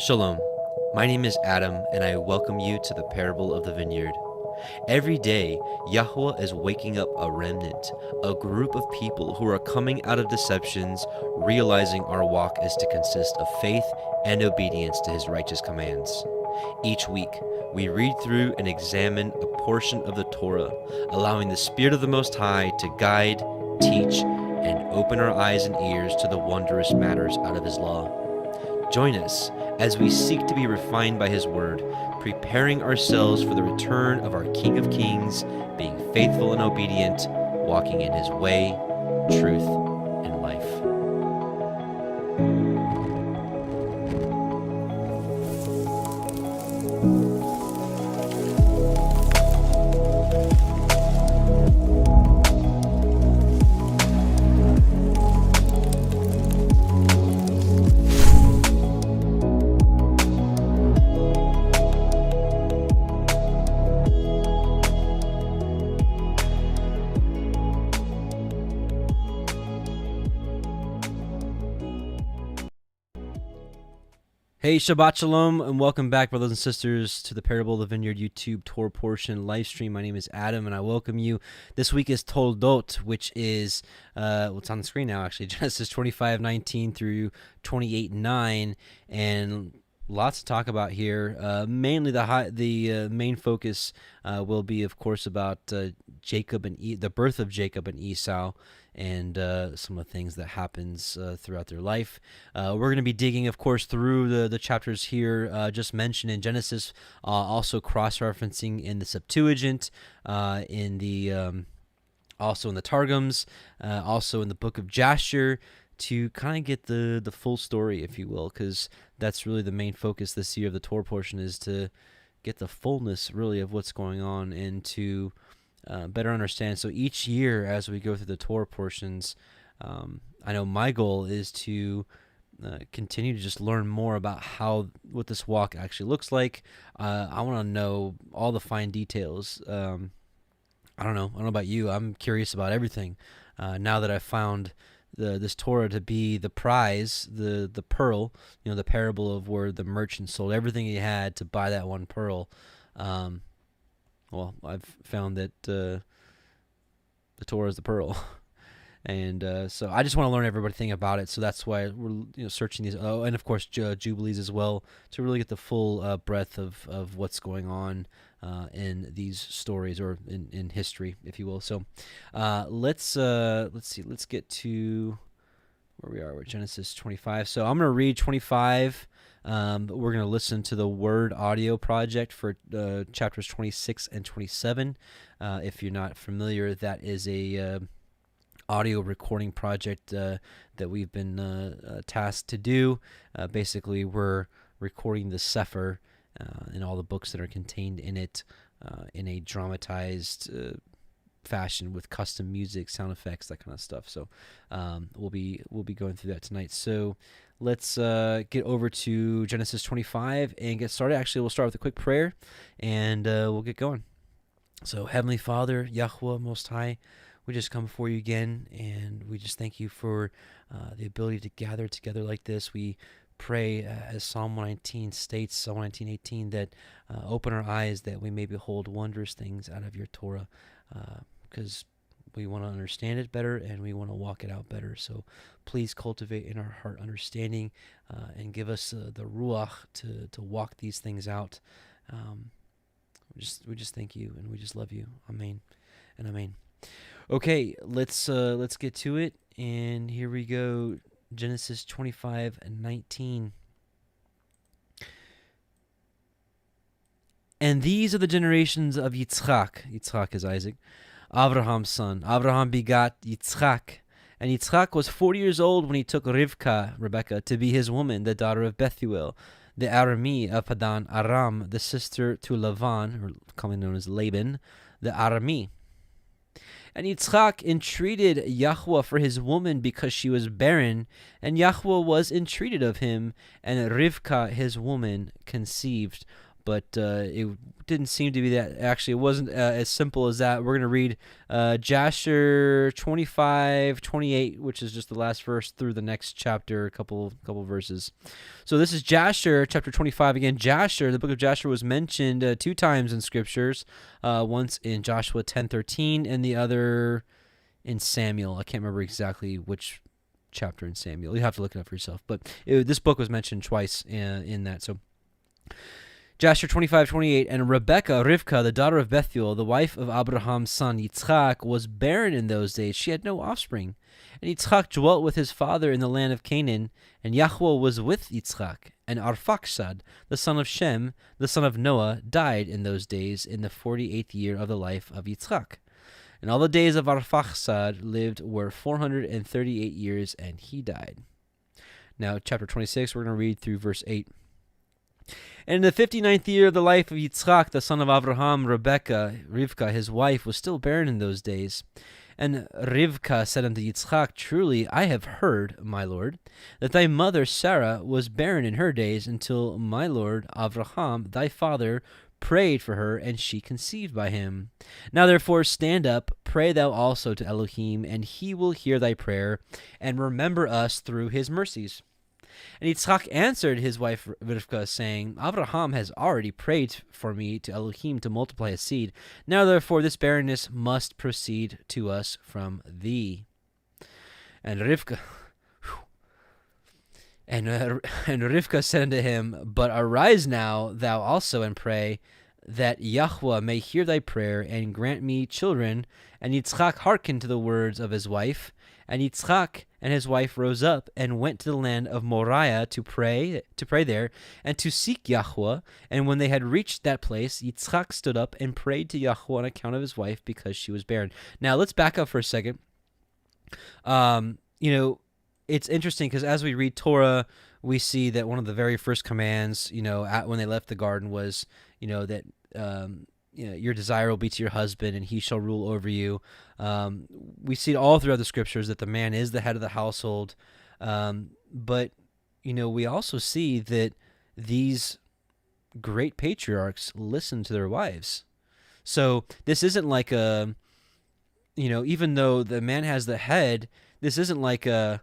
Shalom, my name is Adam, and I welcome you to the parable of the vineyard. Every day, Yahuah is waking up a remnant, a group of people who are coming out of deceptions, realizing our walk is to consist of faith and obedience to his righteous commands. Each week, we read through and examine a portion of the Torah, allowing the Spirit of the Most High to guide, teach, and open our eyes and ears to the wondrous matters out of his law. Join us as we seek to be refined by his word, preparing ourselves for the return of our King of Kings, being faithful and obedient, walking in his way, truth, and life. Hey, Shabbat Shalom, and welcome back, brothers and sisters, to the Parable of the Vineyard YouTube Torah portion live stream. My name is Adam, and I welcome you. This week is Toldot, which is, it's on the screen now, actually, Genesis 25:19 through 28:9, and lots to talk about here. Mainly the main focus will be, of course, about Jacob and the birth of Jacob and Esau, and some of the things that happens throughout their life. We're going to be digging, of course, through the chapters here just mentioned in Genesis, also cross-referencing in the Septuagint, in the also in the Targums, also in the book of Jasher, to kind of get the full story, if you will, because that's really the main focus this year of the Torah portion, is to get the fullness, really, of what's going on and to better understand. So each year as we go through the Torah portions, I know my goal is to continue to just learn more about what this walk actually looks like. I want to know all the fine details. I don't know about you. I'm curious about everything. Now that I've found this Torah to be the prize, the pearl, the parable of where the merchant sold everything he had to buy that one pearl. Well, I've found that the Torah is the pearl, and so I just want to learn everything about it. So that's why we're searching these. Oh, and of course Jubilees as well, to really get the full breadth of what's going on in these stories, or in history, if you will. So let's see. Let's get to where we are. We're Genesis 25. So I'm going to read 25. But we're going to listen to the Word Audio Project for chapters 26 and 27. If you're not familiar, that is a audio recording project that we've been tasked to do. Basically, we're recording the Sefer and all the books that are contained in it in a dramatized fashion with custom music, sound effects, that kind of stuff. So we'll be going through that tonight. So let's get over to Genesis 25 and get started. Actually, we'll start with a quick prayer, and we'll get going. So, Heavenly Father, Yahuah Most High, we just come before you again, and we just thank you for the ability to gather together like this. We pray, as Psalm 119 states, Psalm 119:18, that open our eyes that we may behold wondrous things out of your Torah, because we want to understand it better, and we want to walk it out better. So please cultivate in our heart understanding, and give us the ruach to walk these things out. We just thank you, and we just love you. Amen and amen. Okay, let's get to it, and here we go. Genesis 25:19. And these are the generations of Yitzchak. Yitzchak is Isaac, Abraham's son. Abraham begot Yitzchak. And Yitzchak was 40 years old when he took Rebekah, to be his woman, the daughter of Bethuel, the Aramee of Padan Aram, the sister to Lavan, or commonly known as Laban, the Aramee. And Yitzchak entreated Yahuah for his woman because she was barren, and Yahuah was entreated of him, and Rivka his woman conceived. But it didn't seem to be that. Actually, it wasn't as simple as that. We're going to read Jasher 25:28, which is just the last verse through the next chapter, a couple verses. So this is Jasher chapter 25. Again, Jasher, the book of Jasher was mentioned 2 times in scriptures, once in Joshua 10:13 and the other in Samuel. I can't remember exactly which chapter in Samuel. You have to look it up for yourself. But this book was mentioned twice in that. So Jasher 25:28, and Rivka, the daughter of Bethuel, the wife of Abraham's son Yitzchak, was barren in those days. She had no offspring. And Yitzchak dwelt with his father in the land of Canaan, and Yahuah was with Yitzchak. And Arphaxad, the son of Shem, the son of Noah, died in those days in the 48th year of the life of Yitzchak. And all the days of Arphaxad lived were 438 years, and he died. Now, chapter 26, we're going to read through verse 8. And in the 59th year of the life of Yitzchak, the son of Abraham, Rivka, his wife, was still barren in those days. And Rivka said unto Yitzchak, Truly I have heard, my lord, that thy mother Sarah was barren in her days, until my lord Abraham, thy father, prayed for her, and she conceived by him. Now therefore stand up, pray thou also to Elohim, and he will hear thy prayer, and remember us through his mercies. And Yitzchak answered his wife Rivka, saying, Abraham has already prayed for me to Elohim to multiply his seed. Now therefore this barrenness must proceed to us from thee. And Rivka said unto him, But arise now thou also and pray, that Yahuah may hear thy prayer and grant me children. And Yitzchak hearkened to the words of his wife. And Yitzchak and his wife rose up and went to the land of Moriah to pray there and to seek Yahuah. And when they had reached that place, Yitzchak stood up and prayed to Yahuah on account of his wife because she was barren. Now let's back up for a second. It's interesting because as we read Torah, we see that one of the very first commands, when they left the garden was, that your desire will be to your husband, and he shall rule over you. We see it all throughout the scriptures that the man is the head of the household. But we also see that these great patriarchs listen to their wives. So this isn't like a, even though the man has the head, this isn't like a,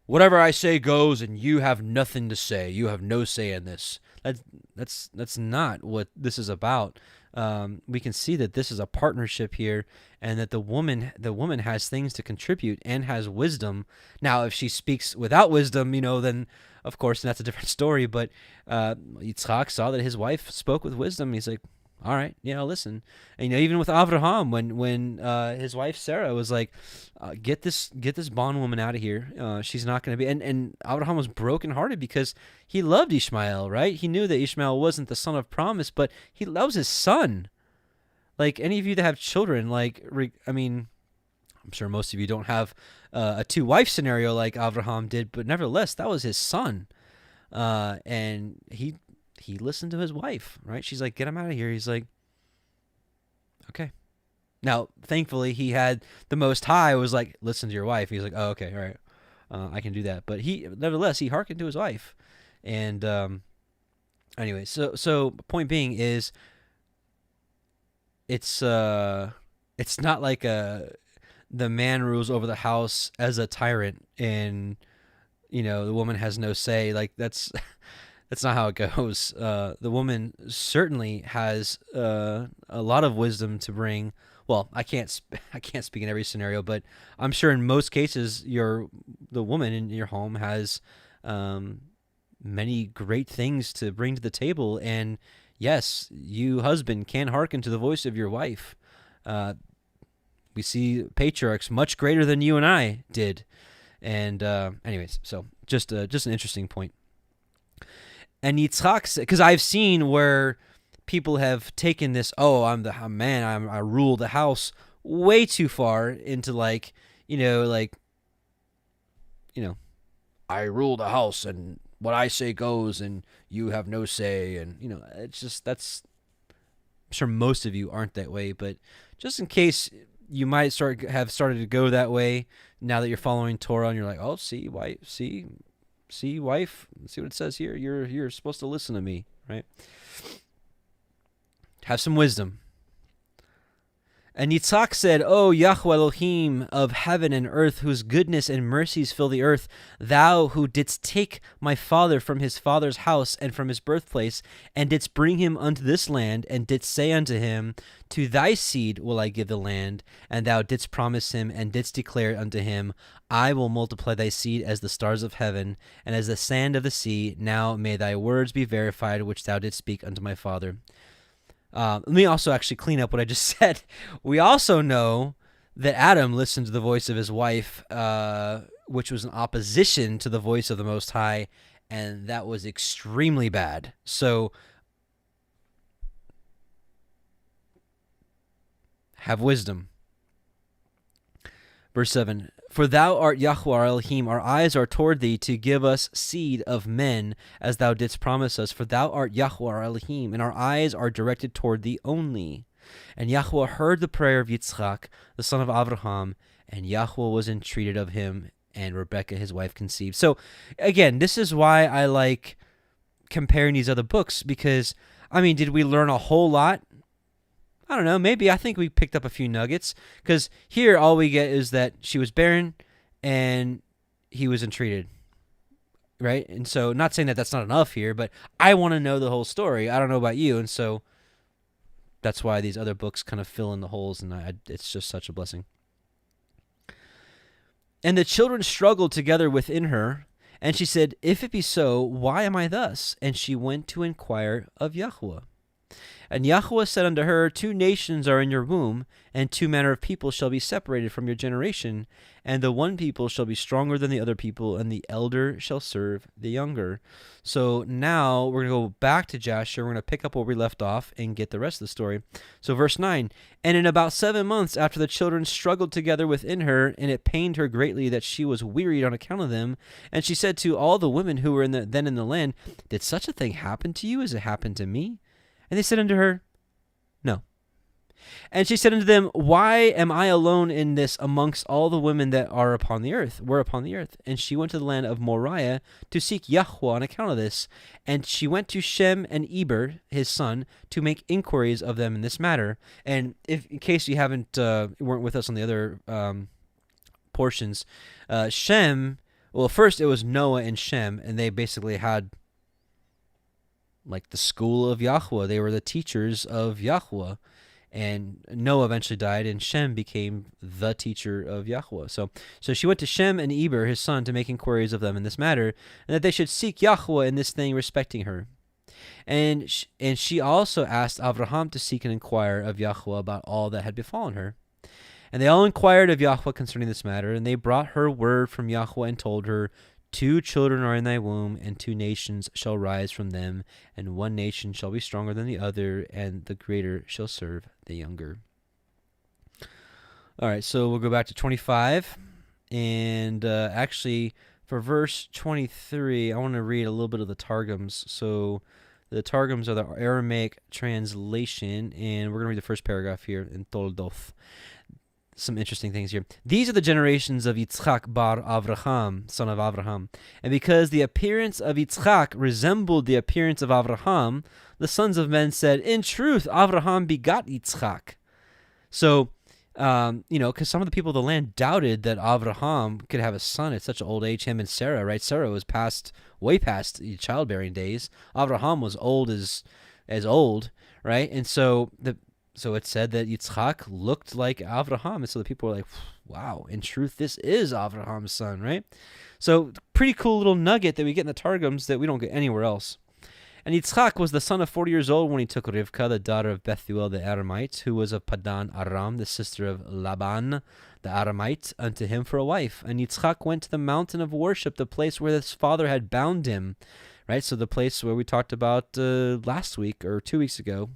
whatever I say goes, and you have nothing to say. You have no say in this. That's not what this is about. We can see that this is a partnership here, and that the woman has things to contribute and has wisdom. Now, if she speaks without wisdom, then of course that's a different story. But Yitzchak saw that his wife spoke with wisdom. He's like, all right, listen. And even with Abraham, when his wife Sarah was like, get this bondwoman out of here. She's not going to be. And Abraham was brokenhearted because he loved Ishmael, right? He knew that Ishmael wasn't the son of promise, but he loves his son. Like any of you that have children, I'm sure most of you don't have a 2-wife scenario like Abraham did, but nevertheless, that was his son, and he listened to his wife, right? She's like, get him out of here. He's like, okay. Now, thankfully, he had the Most High was like, listen to your wife. He's like, oh, okay, all right, I can do that. But nevertheless, he hearkened to his wife. And anyway, so point being is, it's not like the man rules over the house as a tyrant, and the woman has no say. Like that's not how it goes. The woman certainly has a lot of wisdom to bring. Well, I can't speak in every scenario, but I'm sure in most cases, the woman in your home has many great things to bring to the table. And yes, you husband can hearken to the voice of your wife. We see patriarchs much greater than you and I did. And anyways, so just an interesting point. And Yitzchak, because I've seen where people have taken this, I'm the man, I rule the house, way too far into I rule the house and what I say goes and you have no say. And, it's just, I'm sure most of you aren't that way, but just in case you might have started to go that way now that you're following Torah, and you're like, oh, see, wife, see, wife, see what it says here. You're supposed to listen to me, right? Have some wisdom. And Yitzhak said, O Yahuah Elohiym of heaven and earth, whose goodness and mercies fill the earth, thou who didst take my father from his father's house and from his birthplace, and didst bring him unto this land, and didst say unto him, to thy seed will I give the land, and thou didst promise him, and didst declare unto him, I will multiply thy seed as the stars of heaven, and as the sand of the sea. Now may thy words be verified, which thou didst speak unto my father. Let me also actually clean up what I just said. We also know that Adam listened to the voice of his wife, which was in opposition to the voice of the Most High, and that was extremely bad. So have wisdom. Verse 7, for thou art Yahuah Elohim, our eyes are toward thee to give us seed of men, as thou didst promise us. For thou art Yahuah Elohim, and our eyes are directed toward thee only. And Yahuah heard the prayer of Yitzchak, the son of Abraham, and Yahuah was entreated of him, and Rebekah his wife conceived. So, again, this is why I like comparing these other books, because, I mean, did we learn a whole lot? I don't know, maybe. I think we picked up a few nuggets, because here all we get is that she was barren and he was entreated, right? And so, not saying that that's not enough here, but I want to know the whole story. I don't know about you, and so that's why these other books kind of fill in the holes, and it's just such a blessing. And the children struggled together within her, and she said, if it be so, why am I thus? And she went to inquire of Yahuah. And Yahuah said unto her, 2 nations are in your womb, and 2 manner of people shall be separated from your generation. And the one people shall be stronger than the other people, and the elder shall serve the younger. So now we're going to go back to Jasher. We're going to pick up where we left off and get the rest of the story. So verse 9, and in about 7 months after the children struggled together within her, and it pained her greatly that she was wearied on account of them. And she said to all the women who were then in the land, did such a thing happen to you as it happened to me? And they said unto her, no. And she said unto them, why am I alone in this amongst all the women that are upon the earth, were upon the earth? And she went to the land of Moriah to seek Yahuah on account of this. And she went to Shem and Eber, his son, to make inquiries of them in this matter. And if, in case you weren't with us on the other portions, Shem, well, first it was Noah and Shem, and they basically had like the school of Yahuah. They were the teachers of Yahuah. And Noah eventually died, and Shem became the teacher of Yahuah. So she went to Shem and Eber, his son, to make inquiries of them in this matter, and that they should seek Yahuah in this thing respecting her. And she also asked Abraham to seek and inquire of Yahuah about all that had befallen her. And they all inquired of Yahuah concerning this matter, and they brought her word from Yahuah and told her, 2 children are in thy womb, and 2 nations shall rise from them, and 1 nation shall be stronger than the other, and the greater shall serve the younger. All right, so we'll go back to 25, and actually, for verse 23, I want to read a little bit of the Targums. So the Targums are the Aramaic translation, and we're going to read the first paragraph here in Toldot. Some interesting things here. These are the generations of Yitzchak bar Avraham, son of Abraham. And because the appearance of Yitzchak resembled the appearance of Abraham, the sons of men said, in truth, Abraham begot Yitzchak. So, because some of the people of the land doubted that Abraham could have a son at such an old age, him and Sarah, right? Sarah was way past childbearing days. Abraham was old as old, right? And so it said that Yitzchak looked like Avraham, and so the people were like, wow, in truth, this is Avraham's son, right? So pretty cool little nugget that we get in the Targums that we don't get anywhere else. And Yitzchak was the son of 40 years old when he took Rivkah, the daughter of Bethuel the Aramite, who was of Padan Aram, the sister of Laban the Aramite, unto him for a wife. And Yitzchak went to the mountain of worship, the place where his father had bound him, right? So the place where we talked about last week or 2 weeks ago,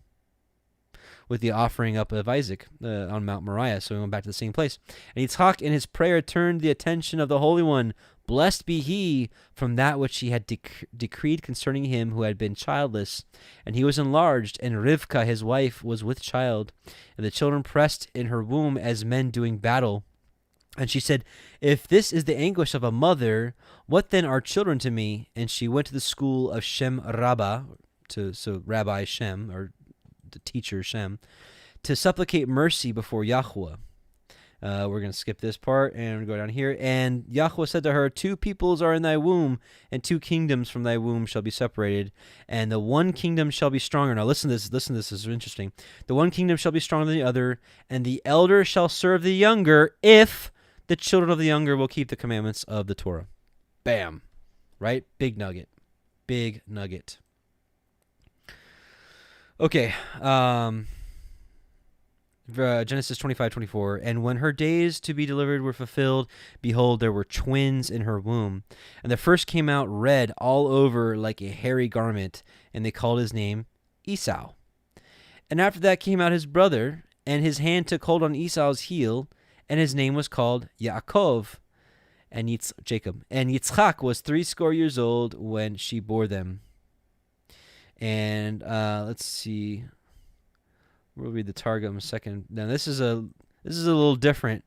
with the offering up of Isaac on Mount Moriah. So we went back to the same place. And Yitzchak in his prayer turned the attention of the Holy One, Blessed be he from that which he had decreed concerning him who had been childless. And he was enlarged, and Rivkah his wife was with child. And the children pressed in her womb as men doing battle. And she said, if this is the anguish of a mother, what then are children to me? And she went to the school of Shem Rabbah, so Rabbi Shem, or the teacher Shem, to supplicate mercy before Yahuah. We're going to skip this part and go down here. And Yahuah said to her, 2 peoples are in thy womb, and 2 kingdoms from thy womb shall be separated, and the one kingdom shall be stronger. Now listen to this. This is interesting. The one kingdom shall be stronger than the other, and the elder shall serve the younger, if the children of the younger will keep the commandments of the Torah. Bam. Right? Big nugget. Big nugget. Okay. Genesis 25:24. And when her days to be delivered were fulfilled, behold, there were twins in her womb. And the first came out red all over like a hairy garment, and they called his name Esau. And after that came out his brother, and his hand took hold on Esau's heel, and his name was called Yaakov, and Jacob. And Yitzchak was 80 years old when she bore them. And let's see. We'll read the Targum in a second. Now this is a little different.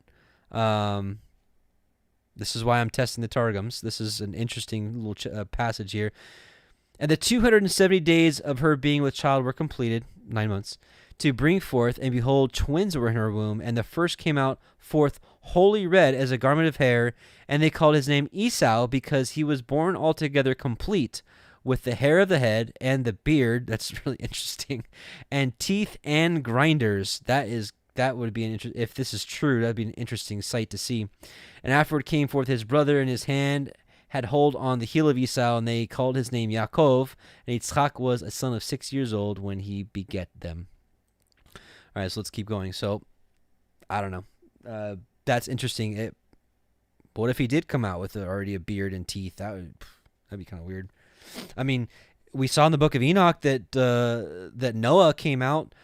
This is why I'm testing the Targums. This is an interesting little passage here. And the 270 days of her being with child were completed, 9 months, to bring forth, and behold, twins were in her womb, and the first came out forth wholly red as a garment of hair, and they called his name Esau, because he was born altogether complete, with the hair of the head and the beard. That's really interesting, and teeth and grinders. That would be if this is true, that'd be an interesting sight to see. And afterward came forth his brother, and his hand had hold on the heel of Esau, and they called his name Yaakov. And Yitzchak was a son of 6 years old when he begat them. All right, so let's keep going. So, I don't know. That's interesting. What if he did come out with already a beard and teeth? That'd be kind of weird. I mean, we saw in the book of Enoch that that Noah came out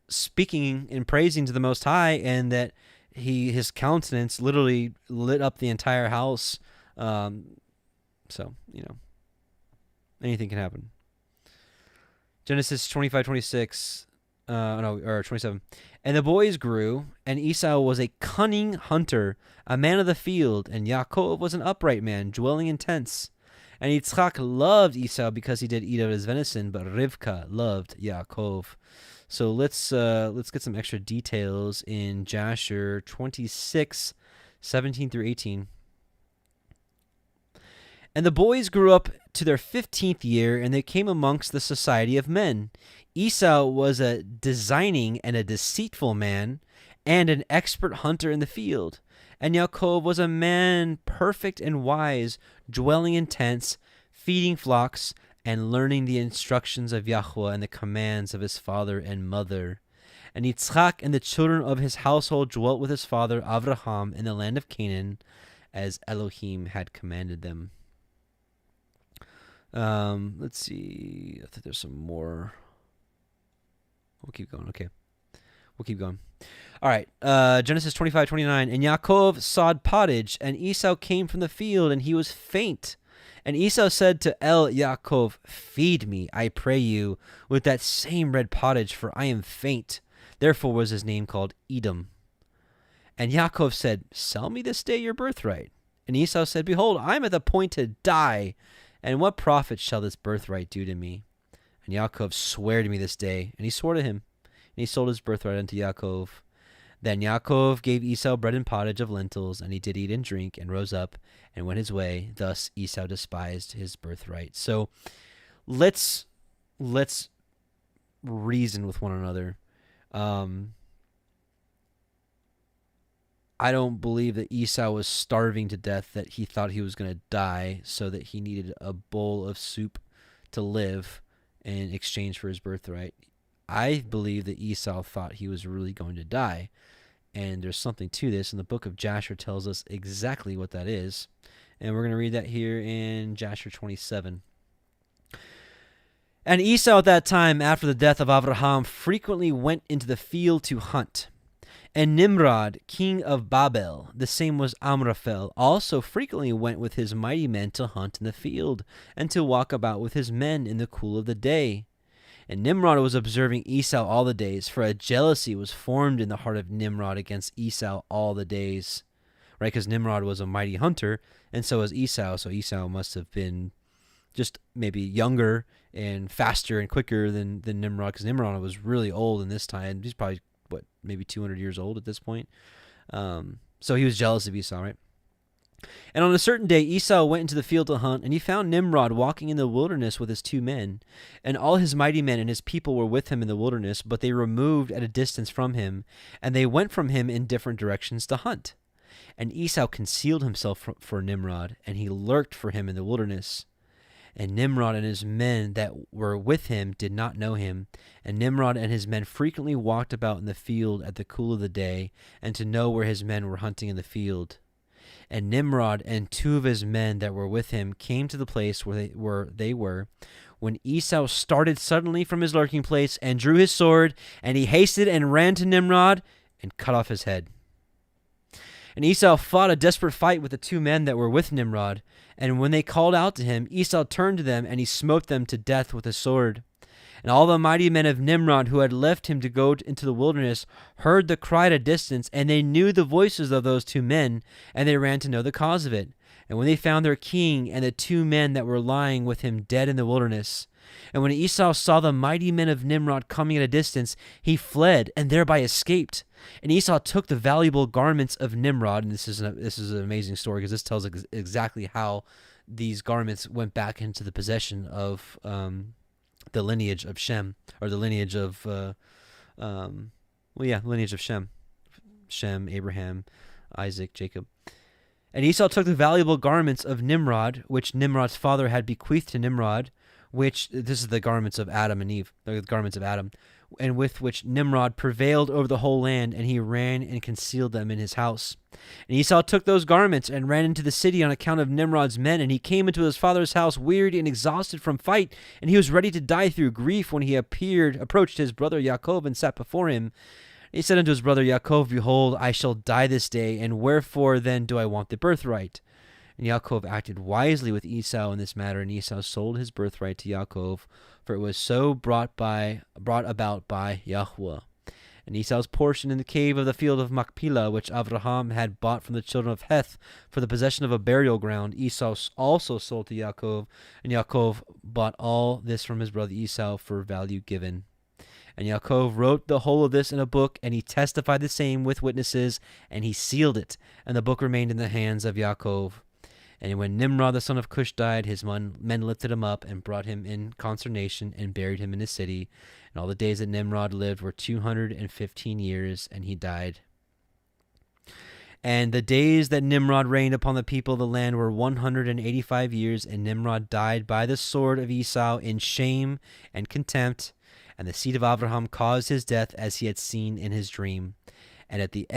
speaking and praising to the Most High, and that his countenance literally lit up the entire house. So, anything can happen. Genesis 25:26. Or 27. And the boys grew, and Esau was a cunning hunter, a man of the field, and Yaakov was an upright man, dwelling in tents. And Yitzchak loved Esau because he did eat of his venison, but Rivkah loved Yaakov. So let's get some extra details in Jasher 26:17 through 18. And the boys grew up to their 15th year, and they came amongst the society of men. Esau was a designing and a deceitful man, and an expert hunter in the field. And Yaakov was a man perfect and wise, dwelling in tents, feeding flocks, and learning the instructions of Yahuah and the commands of his father and mother. And Yitzchak and the children of his household dwelt with his father Avraham in the land of Canaan, as Elohim had commanded them. Let's see. I think there's some more. We'll keep going. Okay. We'll keep going. All right. Genesis 25:29. And Yaakov sawed pottage, and Esau came from the field, and he was faint. And Esau said to Yaakov, feed me, I pray you, with that same red pottage, for I am faint. Therefore was his name called Edom. And Yaakov said, sell me this day your birthright. And Esau said, behold, I am at the point to die, and what profit shall this birthright do to me? And Yaakov sware to me this day. And he swore to him, and he sold his birthright unto Yaakov. Then Yaakov gave Esau bread and pottage of lentils, and he did eat and drink, and rose up, and went his way. Thus Esau despised his birthright. So let's reason with one another. I don't believe that Esau was starving to death, that he thought he was going to die, so that he needed a bowl of soup to live in exchange for his birthright. I believe that Esau thought he was really going to die, and there's something to this, and the book of Jasher tells us exactly what that is, and we're going to read that here in Jasher 27. And Esau at that time, after the death of Avraham, frequently went into the field to hunt. And Nimrod, king of Babel, the same was Amraphel, also frequently went with his mighty men to hunt in the field, and to walk about with his men in the cool of the day. And Nimrod was observing Esau all the days, for a jealousy was formed in the heart of Nimrod against Esau all the days. Right, because Nimrod was a mighty hunter, and so was Esau, so Esau must have been just maybe younger and faster and quicker than Nimrod, because Nimrod was really old in this time. He's probably, maybe 200 years old at this point. So he was jealous of Esau, right? And on a certain day, Esau went into the field to hunt, and he found Nimrod walking in the wilderness with his 2 men. And all his mighty men and his people were with him in the wilderness, but they removed at a distance from him, and they went from him in different directions to hunt. And Esau concealed himself for Nimrod, and he lurked for him in the wilderness. And Nimrod and his men that were with him did not know him. And Nimrod and his men frequently walked about in the field at the cool of the day, and to know where his men were hunting in the field. And Nimrod and 2 of his men that were with him came to the place where they were, when Esau started suddenly from his lurking place and drew his sword, and he hasted and ran to Nimrod and cut off his head. And Esau fought a desperate fight with the 2 men that were with Nimrod. And when they called out to him, Esau turned to them, and he smote them to death with a sword. And all the mighty men of Nimrod who had left him to go into the wilderness heard the cry at a distance, and they knew the voices of those 2 men, and they ran to know the cause of it. And when they found their king and the 2 men that were lying with him dead in the wilderness, and when Esau saw the mighty men of Nimrod coming at a distance, he fled and thereby escaped. And Esau took the valuable garments of Nimrod, and this is an amazing story, because this tells exactly how these garments went back into the possession of the lineage of Shem, or the lineage of lineage of Shem, Abraham, Isaac, Jacob. And Esau took the valuable garments of Nimrod, which Nimrod's father had bequeathed to Nimrod, this is the garments of Adam and Eve, the garments of Adam, and with which Nimrod prevailed over the whole land, and he ran and concealed them in his house. And Esau took those garments and ran into the city on account of Nimrod's men, and he came into his father's house wearied and exhausted from fight, and he was ready to die through grief when he approached his brother Yaakov and sat before him. He said unto his brother Yaakov, Behold, I shall die this day, and wherefore then do I want the birthright? And Yaakov acted wisely with Esau in this matter, and Esau sold his birthright to Yaakov, for it was so brought about by Yahuah. And Esau's portion in the cave of the field of Machpelah, which Abraham had bought from the children of Heth for the possession of a burial ground, Esau also sold to Yaakov, and Yaakov bought all this from his brother Esau for value given. And Yaakov wrote the whole of this in a book, and he testified the same with witnesses, and he sealed it, and the book remained in the hands of Yaakov. And when Nimrod the son of Cush died, his men lifted him up and brought him in consternation and buried him in his city. And all the days that Nimrod lived were 215 years, and he died. And the days that Nimrod reigned upon the people of the land were 185 years, and Nimrod died by the sword of Esau in shame and contempt. And the seed of Abraham caused his death, as he had seen in his dream. And at the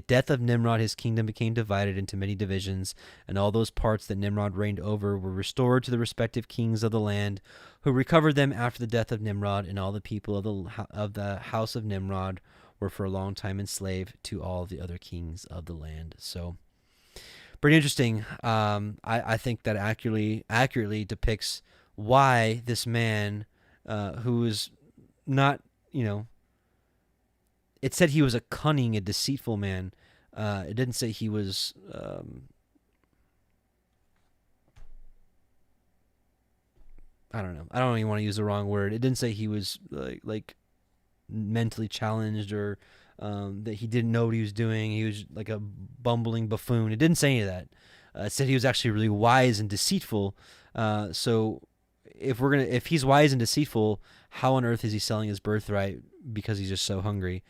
death of Nimrod, his kingdom became divided into many divisions, and all those parts that Nimrod reigned over were restored to the respective kings of the land, who recovered them after the death of Nimrod. And all the people of the house of Nimrod were for a long time enslaved to all the other kings of the land. So, pretty interesting. I think that accurately depicts why this man, who is not, it said he was a cunning and deceitful man. It didn't say he was I don't know. I don't even want to use the wrong word. It didn't say he was like mentally challenged, or that he didn't know what he was doing. He was like a bumbling buffoon. It didn't say any of that. It said he was actually really wise and deceitful. So if he's wise and deceitful, how on earth is he selling his birthright because he's just so hungry?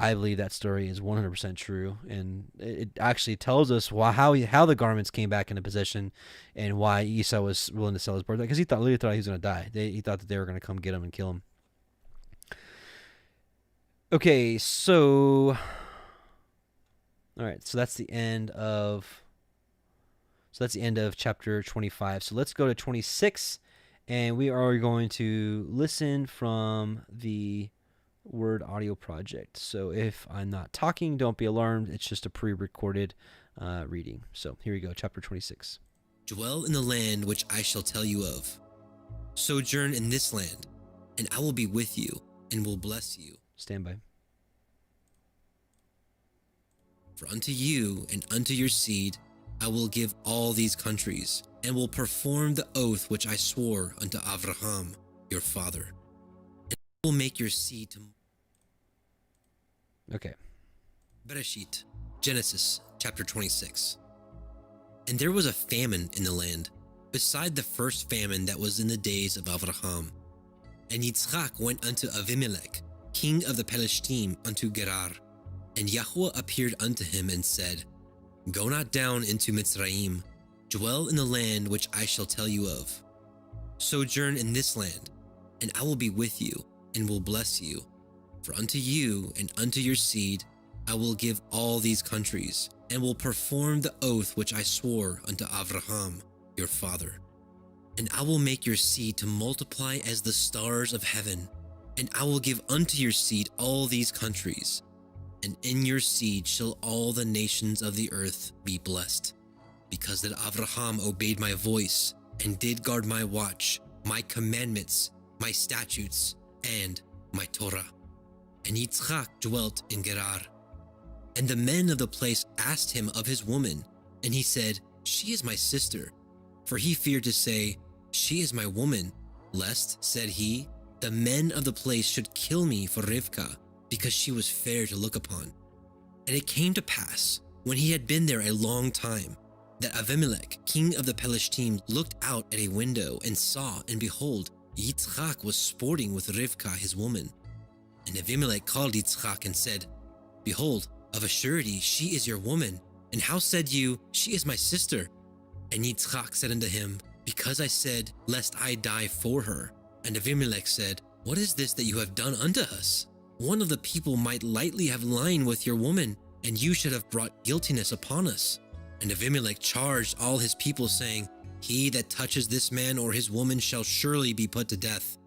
I believe that story is 100% true, and it actually tells us how the garments came back into possession, and why Esau was willing to sell his birthright, because he literally thought he was going to die. He thought that they were going to come get him and kill him. Okay, so all right, so that's the end of chapter 25. So let's go to 26, and we are going to listen from the word audio project. So if I'm not talking, don't be alarmed. It's just a pre-recorded reading. So here we go, chapter 26. Dwell in the land which I shall tell you of. Sojourn in this land, and I will be with you and will bless you. Stand by. For unto you and unto your seed I will give all these countries, and will perform the oath which I swore unto Abraham your father. And I will make your seed to... Okay. Bereshit, Genesis chapter 26. And there was a famine in the land, beside the first famine that was in the days of Abraham. And Yitzchak went unto Avimelech, king of the Pelishtim, unto Gerar. And Yahuah appeared unto him and said, Go not down into Mitzrayim, dwell in the land which I shall tell you of. Sojourn in this land, and I will be with you, and will bless you. For unto you and unto your seed I will give all these countries, and will perform the oath which I swore unto Abraham your father. And I will make your seed to multiply as the stars of heaven, and I will give unto your seed all these countries, and in your seed shall all the nations of the earth be blessed, because that Abraham obeyed my voice, and did guard my watch, my commandments, my statutes, and my Torah. And Yitzchak dwelt in Gerar. And the men of the place asked him of his woman, and he said, She is my sister. For he feared to say, She is my woman, lest, said he, the men of the place should kill me for Rivkah, because she was fair to look upon. And it came to pass, when he had been there a long time, that Avimelech, king of the Pelishtim, looked out at a window and saw, and behold, Yitzchak was sporting with Rivkah his woman. And Avimelech called Yitzchak and said, Behold, of a surety she is your woman, and how said you, She is my sister? And Yitzchak said unto him, Because I said, Lest I die for her. And Avimelech said, What is this that you have done unto us? One of the people might lightly have lain with your woman, and you should have brought guiltiness upon us. And Avimelech charged all his people, saying, He that touches this man or his woman shall surely be put to death.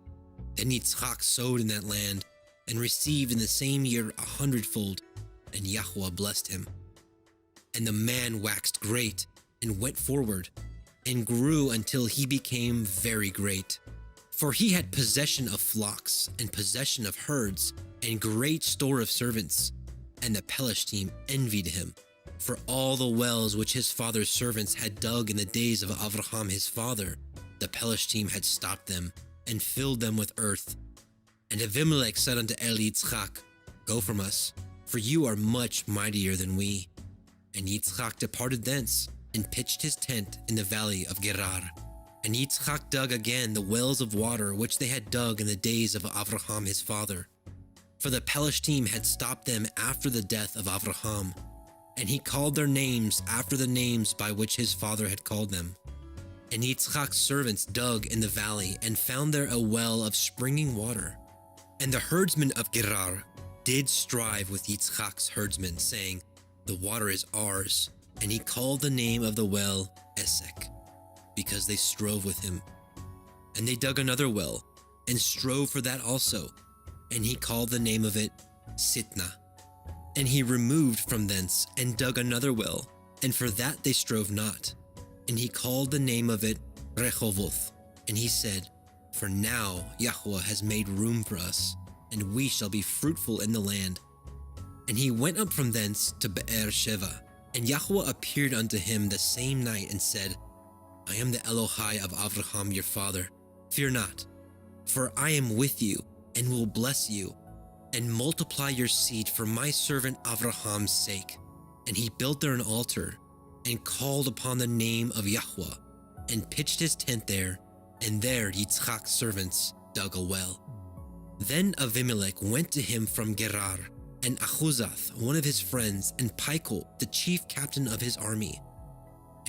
Then Yitzchak sowed in that land, and received in the same year 100-fold, and Yahuah blessed him. And the man waxed great, and went forward, and grew until he became very great. For he had possession of flocks, and possession of herds, and great store of servants. And the Pelishtim envied him, for all the wells which his father's servants had dug in the days of Abraham his father, the Pelishtim had stopped them, and filled them with earth. And Avimelech said unto Yitzchak, Go from us, for you are much mightier than we. And Yitzchak departed thence, and pitched his tent in the valley of Gerar. And Yitzchak dug again the wells of water which they had dug in the days of Abraham his father. For the Pelishtim had stopped them after the death of Abraham, and he called their names after the names by which his father had called them. And Yitzchak's servants dug in the valley, and found there a well of springing water. And the herdsmen of Gerar did strive with Yitzchak's herdsmen, saying, The water is ours. And he called the name of the well Esek, because they strove with him. And they dug another well, and strove for that also. And he called the name of it Sitnah. And he removed from thence, and dug another well, and for that they strove not. And he called the name of it Rehoboth. And he said, For now Yahuah has made room for us, and we shall be fruitful in the land. And he went up from thence to Be'er Sheva, and Yahuah appeared unto him the same night, and said, I am the Elohai of Abraham your father. Fear not, for I am with you, and will bless you, and multiply your seed for my servant Abraham's sake. And he built there an altar, and called upon the name of Yahuah, and pitched his tent there, and there Yitzchak's servants dug a well. Then Avimelech went to him from Gerar, and Achuzath, one of his friends, and Pichol, the chief captain of his army.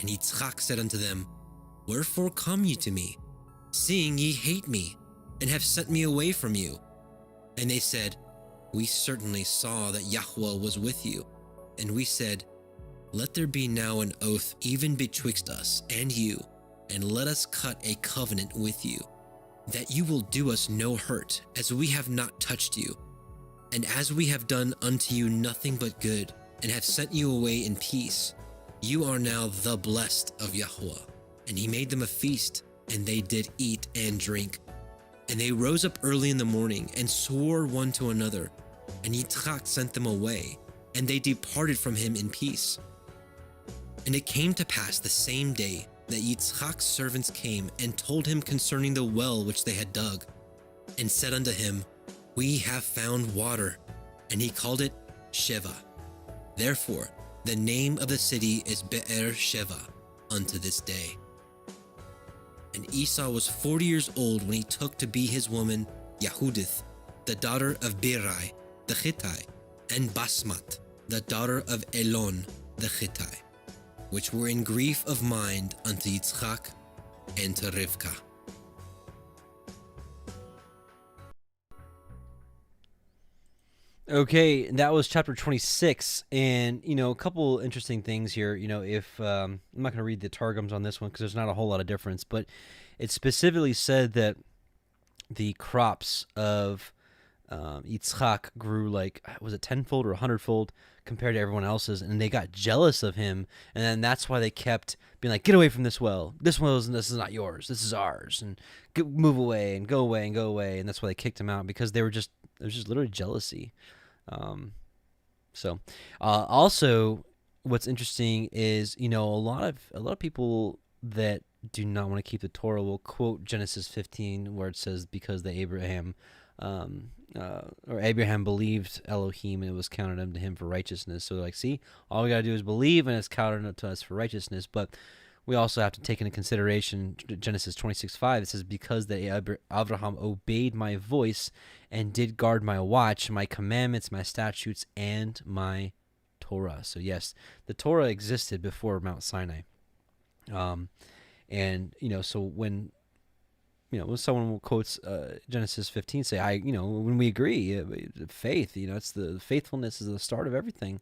And Yitzchak said unto them, Wherefore come ye to me, seeing ye hate me, and have sent me away from you? And they said, We certainly saw that Yahuah was with you. And we said, Let there be now an oath even betwixt us and you, and let us cut a covenant with you, that you will do us no hurt, as we have not touched you. And as we have done unto you nothing but good, and have sent you away in peace, you are now the blessed of Yahuah. And he made them a feast, and they did eat and drink. And they rose up early in the morning, and swore one to another. And Yitzchak sent them away, and they departed from him in peace. And it came to pass the same day that Yitzchak's servants came and told him concerning the well which they had dug, and said unto him, We have found water. And he called it Sheva. Therefore, the name of the city is Be'er Sheva unto this day. And Esau was 40 years old when he took to be his woman Yehudith, the daughter of Birai, the Hittite, and Basmat, the daughter of Elon, the Hittite, which were in grief of mind unto Yitzchak and to Rivkah. Okay, that was chapter 26, and a couple interesting things here. If I'm not going to read the targums on this one because there's not a whole lot of difference, but it specifically said that the crops of Yitzchak grew like, was it tenfold or 100-fold compared to everyone else's, and they got jealous of him, and then that's why they kept being like, "Get away from this well. This is not yours. This is ours, and move away and go away and go away." And that's why they kicked him out, because there was just literally jealousy. Also, what's interesting is a lot of people that do not want to keep the Torah will quote Genesis 15, where it says, because Abraham believed Elohim and it was counted unto him for righteousness. So they're like, see, all we got to do is believe and it's counted unto us for righteousness. But we also have to take into consideration Genesis 26:5. It says, because Abraham obeyed my voice and did guard my watch, my commandments, my statutes, and my Torah. So yes, the Torah existed before Mount Sinai. So when someone quotes Genesis 15, say, when we agree, faith, it's the faithfulness is the start of everything.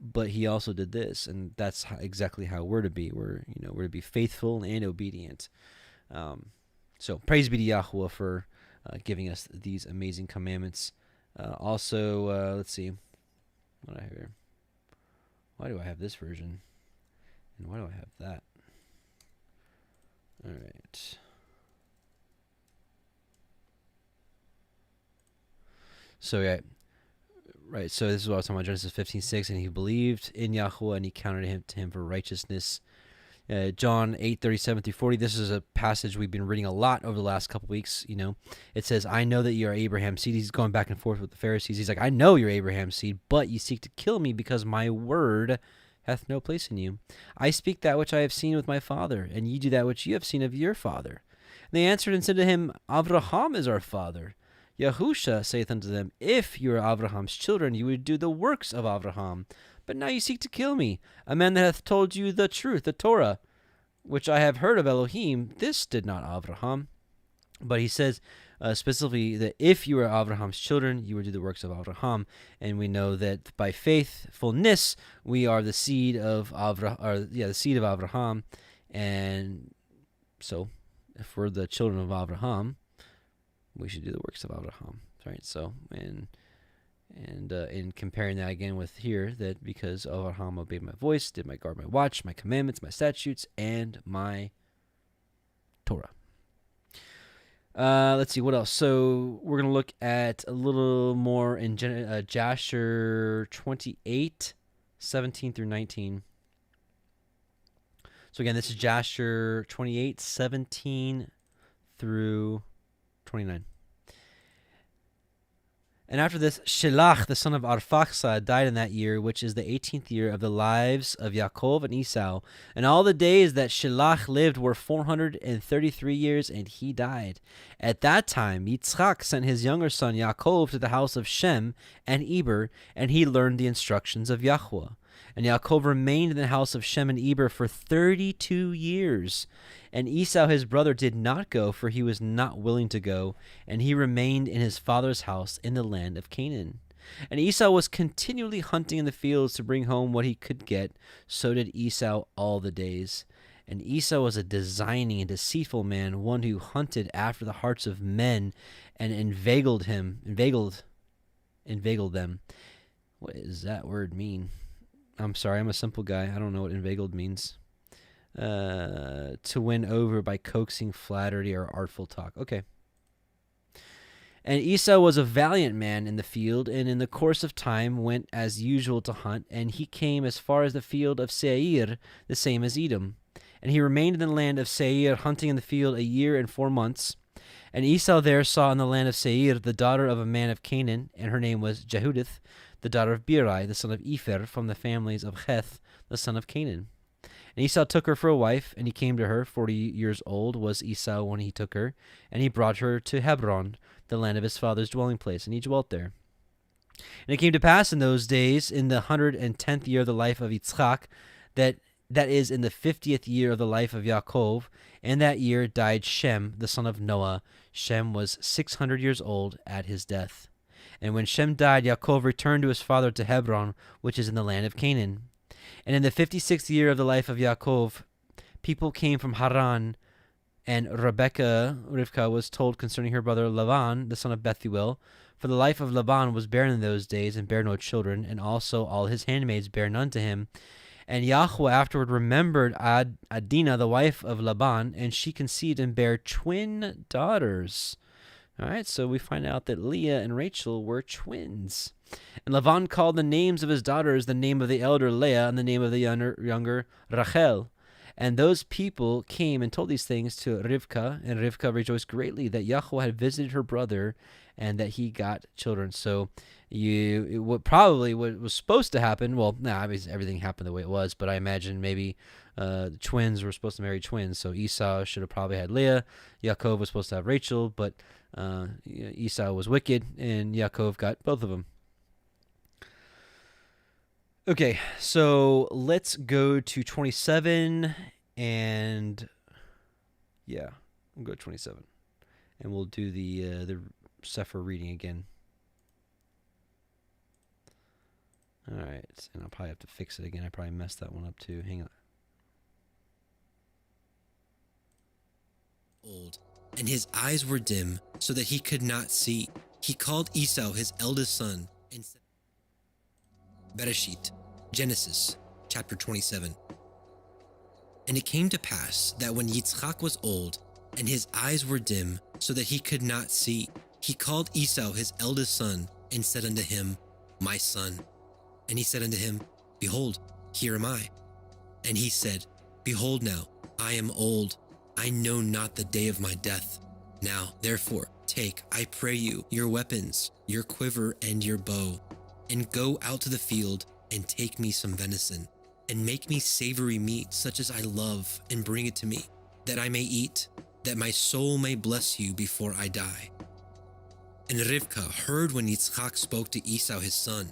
But he also did this, and that's exactly how we're to be. We're to be faithful and obedient. So praise be to Yahuah for giving us these amazing commandments. Let's see, what do I have here? Why do I have this version, and why do I have that? All right. So yeah. Right, so this is what I was talking about, Genesis 15:6, and he believed in Yahuah, and he counted to him for righteousness. John 8:37-40, this is a passage we've been reading a lot over the last couple weeks. It says, I know that you are Abraham's seed. He's going back and forth with the Pharisees. He's like, I know you're Abraham's seed, but you seek to kill me because my word hath no place in you. I speak that which I have seen with my father, and ye do that which you have seen of your father. And they answered and said to him, Abraham is our father. Yahusha saith unto them, if you are Abraham's children, you would do the works of Abraham. But now you seek to kill me, a man that hath told you the truth, the Torah, which I have heard of Elohim. This did not Abraham. But he says specifically that if you are Abraham's children, you would do the works of Abraham. And we know that by faithfulness, we are the seed of Abraham. And so, if we're the children of Abraham, we should do the works of Abraham, right? So, and in comparing that again with here, that because Abraham obeyed my voice, did my guard my watch, my commandments, my statutes, and my Torah. Let's see, what else? So we're going to look at a little more in Jasher 28, 17 through 19. So again, this is Jasher 28, 17 through 29. And after this, Shelach, the son of Arphaxad, died in that year, which is the 18th year of the lives of Yaakov and Esau. And all the days that Shelach lived were 433 years, and he died. At that time, Yitzchak sent his younger son Yaakov to the house of Shem and Eber, and he learned the instructions of Yahuah. And Yaakov remained in the house of Shem and Eber for 32 years. And Esau his brother did not go, for he was not willing to go, and he remained in his father's house in the land of Canaan. And Esau was continually hunting in the fields to bring home what he could get, so did Esau all the days. And Esau was a designing and deceitful man, one who hunted after the hearts of men, and inveigled inveigled them. What does that word mean? I'm sorry, I'm a simple guy. I don't know what inveigled means. To win over by coaxing, flattery, or artful talk. Okay. And Esau was a valiant man in the field, and in the course of time went as usual to hunt, and he came as far as the field of Seir, the same as Edom. And he remained in the land of Seir, hunting in the field 1 year and 4 months. And Esau there saw in the land of Seir the daughter of a man of Canaan, and her name was Jehudith, the daughter of Beeri, the son of Epher, from the families of Heth, the son of Canaan. And Esau took her for a wife, and he came to her. 40 years old was Esau when he took her, and he brought her to Hebron, the land of his father's dwelling place, and he dwelt there. And it came to pass in those days, in the 110th year of the life of Yitzchak, that is in the 50th year of the life of Yaakov, and that year died Shem, the son of Noah. Shem was 600 years old at his death. And when Shem died, Yaakov returned to his father to Hebron, which is in the land of Canaan. And in the 56th year of the life of Yaakov, people came from Haran, and Rivka was told concerning her brother Laban, the son of Bethuel. For the life of Laban was barren in those days, and bare no children, and also all his handmaids bare none to him. And Yahuah afterward remembered Adinah, the wife of Laban, and she conceived and bare twin daughters. All right, so we find out that Leah and Rachel were twins. And Laban called the names of his daughters the name of the elder Leah and the name of the younger Rachel. And those people came and told these things to Rivka, and Rivka rejoiced greatly that Yahuah had visited her brother and that he got children. So what was supposed to happen, well, obviously everything happened the way it was, but I imagine maybe the twins were supposed to marry twins. So Esau should have probably had Leah. Yaakov was supposed to have Rachel, but Esau was wicked, and Yaakov got both of them. Okay, so let's go to 27, and yeah, we'll go to 27, and we'll do the Sefer reading again. All right, and I'll probably have to fix it again. I probably messed that one up too. Hang on. Old, and his eyes were dim, so that he could not see. He called Esau his eldest son, and said, Bereshit, Genesis, chapter 27. And it came to pass that when Yitzchak was old, and his eyes were dim, so that he could not see, he called Esau his eldest son, and said unto him, My son. And he said unto him, Behold, here am I. And he said, Behold now, I am old, I know not the day of my death. Now, therefore, take, I pray you, your weapons, your quiver and your bow, and go out to the field, and take me some venison, and make me savory meat such as I love, and bring it to me, that I may eat, that my soul may bless you before I die. And Rivka heard when Yitzchak spoke to Esau his son,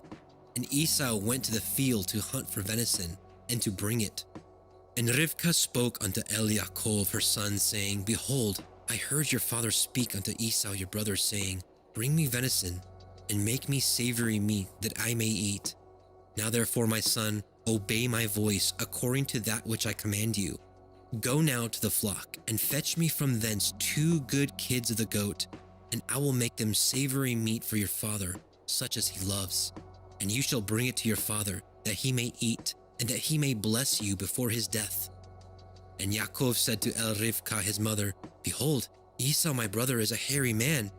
and Esau went to the field to hunt for venison, and to bring it. And Rivka spoke unto Yaakov her son, saying, Behold, I heard your father speak unto Esau your brother, saying, Bring me venison, and make me savory meat, that I may eat. Now therefore, my son, obey my voice, according to that which I command you. Go now to the flock, and fetch me from thence 2 good kids of the goat, and I will make them savory meat for your father, such as he loves. And you shall bring it to your father, that he may eat, and that he may bless you before his death. And Yaakov said to Rivka his mother, Behold, Esau my brother is a hairy man,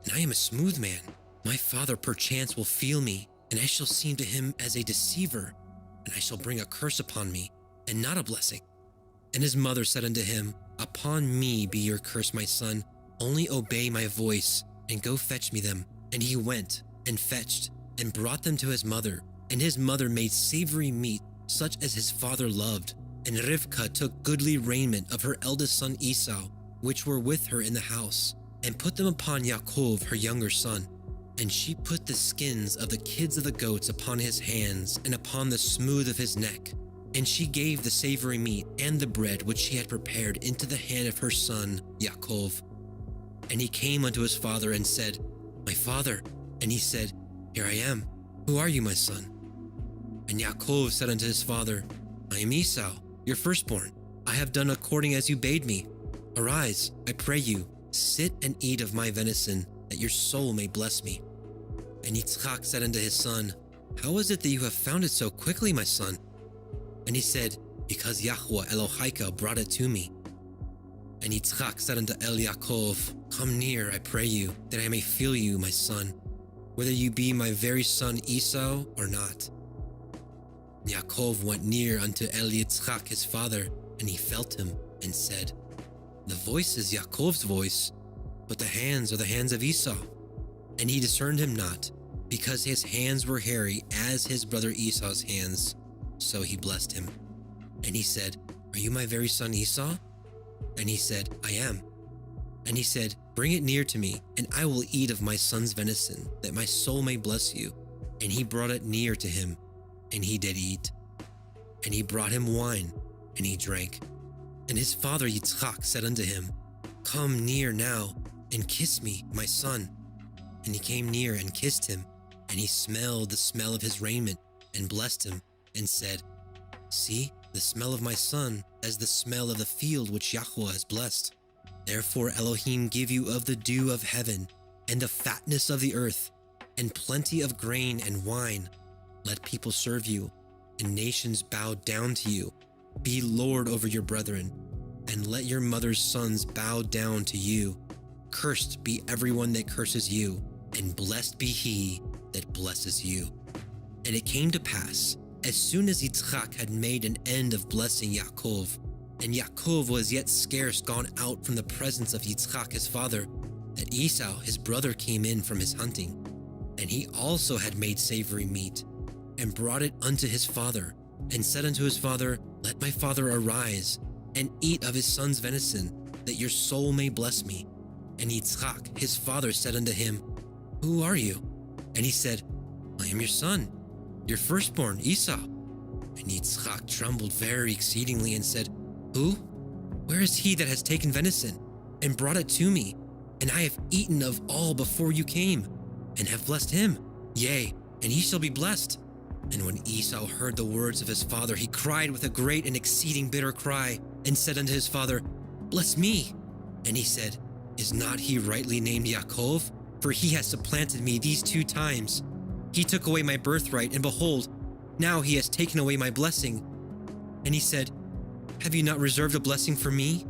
and I am a smooth man. My father perchance will feel me, and I shall seem to him as a deceiver, and I shall bring a curse upon me, and not a blessing. And his mother said unto him, Upon me be your curse, my son, only obey my voice, and go fetch me them. And he went, and fetched, and brought them to his mother, and his mother made savory meat, such as his father loved. And Rivka took goodly raiment of her eldest son Esau, which were with her in the house, and put them upon Yaakov her younger son. And she put the skins of the kids of the goats upon his hands, and upon the smooth of his neck. And she gave the savory meat and the bread which she had prepared into the hand of her son Yaakov. And he came unto his father and said, My father. And he said, Here I am. Who are you, my son? And Yaakov said unto his father, I am Esau, your firstborn. I have done according as you bade me. Arise, I pray you, sit and eat of my venison, that your soul may bless me. And Yitzchak said unto his son, How is it that you have found it so quickly, my son? And he said, Because Yahuah Elohiym brought it to me. And Yitzchak said unto Yaakov, Come near, I pray you, that I may feel you, my son, whether you be my very son Esau or not. And Yaakov went near unto Yitzchak his father, and he felt him, and said, The voice is Yaakov's voice, but the hands are the hands of Esau. And he discerned him not, because his hands were hairy as his brother Esau's hands. So he blessed him. And he said, Are you my very son Esau? And he said, I am. And he said, Bring it near to me, and I will eat of my son's venison, that my soul may bless you. And he brought it near to him, and he did eat. And he brought him wine, and he drank. And his father Yitzchak said unto him, Come near now, and kiss me, my son. And he came near and kissed him, and he smelled the smell of his raiment, and blessed him, and said, See, the smell of my son, as the smell of the field which Yahuah has blessed. Therefore Elohim give you of the dew of heaven, and the fatness of the earth, and plenty of grain and wine. Let people serve you, and nations bow down to you. Be Lord over your brethren, and let your mother's sons bow down to you. Cursed be everyone that curses you, and blessed be he that blesses you. And it came to pass, as soon as Yitzchak had made an end of blessing Yaakov, and Yaakov was yet scarce gone out from the presence of Yitzchak his father, that Esau his brother came in from his hunting. And he also had made savory meat, and brought it unto his father, and said unto his father, Let my father arise, and eat of his son's venison, that your soul may bless me. And Yitzchak his father said unto him, Who are you? And he said, I am your son, your firstborn, Esau. And Yitzchak trembled very exceedingly, and said, Who? Where is he that has taken venison, and brought it to me? And I have eaten of all before you came, and have blessed him. Yea, and he shall be blessed. And when Esau heard the words of his father, he cried with a great and exceeding bitter cry, and said unto his father, Bless me. And he said, Is not he rightly named Yaakov? For he has supplanted me these 2 times. He took away my birthright, and behold, now he has taken away my blessing. And he said, Have you not reserved a blessing for me?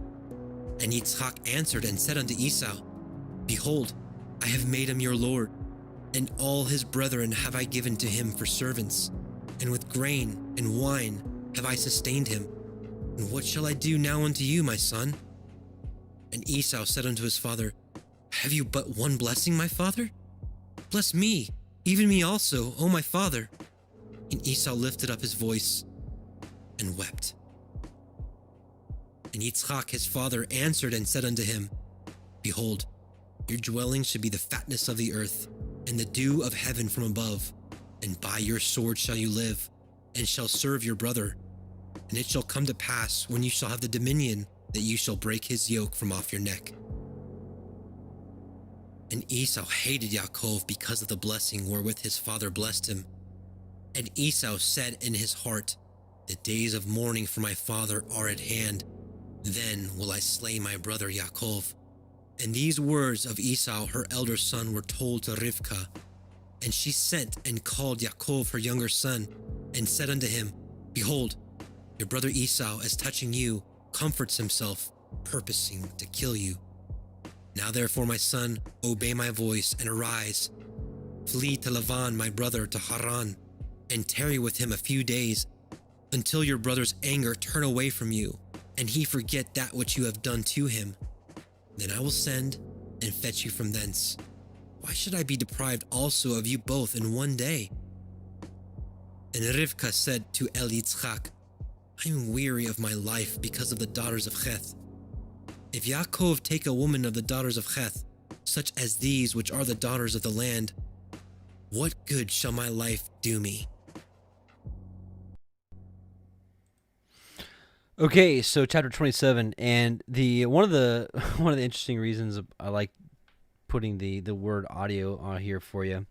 And Yitzchak answered and said unto Esau, Behold, I have made him your lord, and all his brethren have I given to him for servants, and with grain and wine have I sustained him. And what shall I do now unto you, my son? And Esau said unto his father, Have you but one blessing, my father? Bless me, even me also, O my father. And Esau lifted up his voice and wept. And Yitzchak his father answered and said unto him, Behold, your dwelling should be the fatness of the earth, and the dew of heaven from above. And by your sword shall you live, and shall serve your brother. And it shall come to pass, when you shall have the dominion, that you shall break his yoke from off your neck. And Esau hated Yaakov because of the blessing wherewith his father blessed him. And Esau said in his heart, The days of mourning for my father are at hand. Then will I slay my brother Yaakov. And these words of Esau her elder son were told to Rivkah. And she sent and called Yaakov her younger son, and said unto him, Behold, your brother Esau, as touching you, comforts himself, purposing to kill you. Now therefore, my son, obey my voice, and arise. Flee to Lavan my brother, to Haran, and tarry with him a few days, until your brother's anger turn away from you, and he forget that which you have done to him. Then I will send and fetch you from thence. Why should I be deprived also of you both in one day? And Rivkah said to Yitzchak, I am weary of my life because of the daughters of Heth. If Yaakov take a woman of the daughters of Heth, such as these which are the daughters of the land, what good shall my life do me? Okay, so chapter 27, and one of the interesting reasons I like putting the word audio on here for you.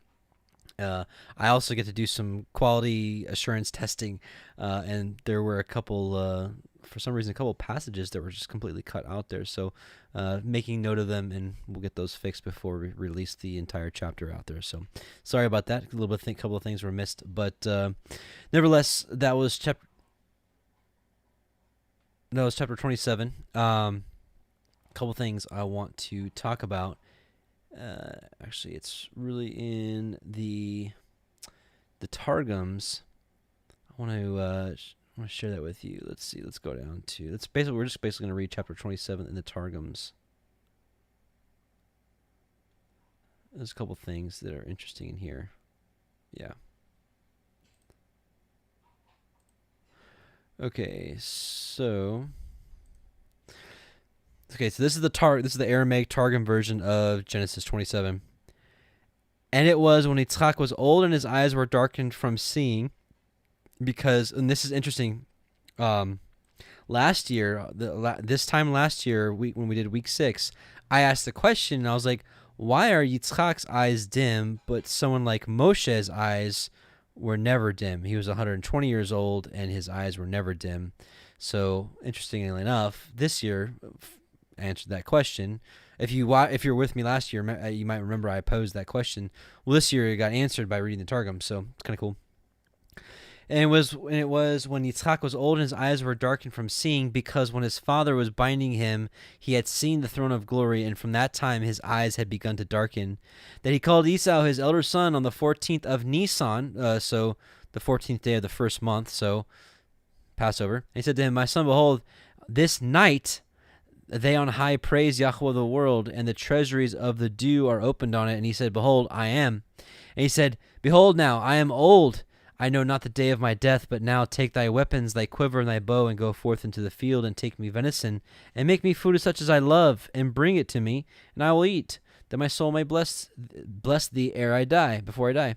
I also get to do some quality assurance testing, and there were a couple for some reason, a couple of passages that were just completely cut out there. So making note of them, and we'll get those fixed before we release the entire chapter out there. So sorry about that. A little bit, couple of things were missed. But nevertheless, that was chapter 27. Couple things I want to talk about. Actually, it's really in the Targums. I want to share that with you. Let's see. Let's go down to. We're just basically going to read chapter 27 in the Targums. There's a couple things that are interesting in here. Yeah. Okay, so this is the Aramaic Targum version of Genesis 27. And it was when Yitzchak was old and his eyes were darkened from seeing, because, and this is interesting, last year, this time last year, when we did week 6, I asked the question, and I was like, why are Yitzchak's eyes dim, but someone like Moshe's eyes were never dim? He was 120 years old, and his eyes were never dim. So, interestingly enough, this year answered that question. If you're with me last year, you might remember I posed that question. Well, this year it got answered by reading the Targum, so it's kind of cool. And it was when Yitzchak was old and his eyes were darkened from seeing, because when his father was binding him, he had seen the throne of glory, and from that time his eyes had begun to darken. That he called Esau his elder son on the 14th of Nisan, so the 14th day of the first month, so Passover. And he said to him, "My son, behold, this night they on high praise Yahuah of the world, and the treasuries of the dew are opened on it." And he said, "Behold, I am." And he said, "Behold now, I am old. I know not the day of my death, but now take thy weapons, thy quiver, and thy bow, and go forth into the field, and take me venison, and make me food such as I love, and bring it to me, and I will eat, that my soul may bless thee before I die."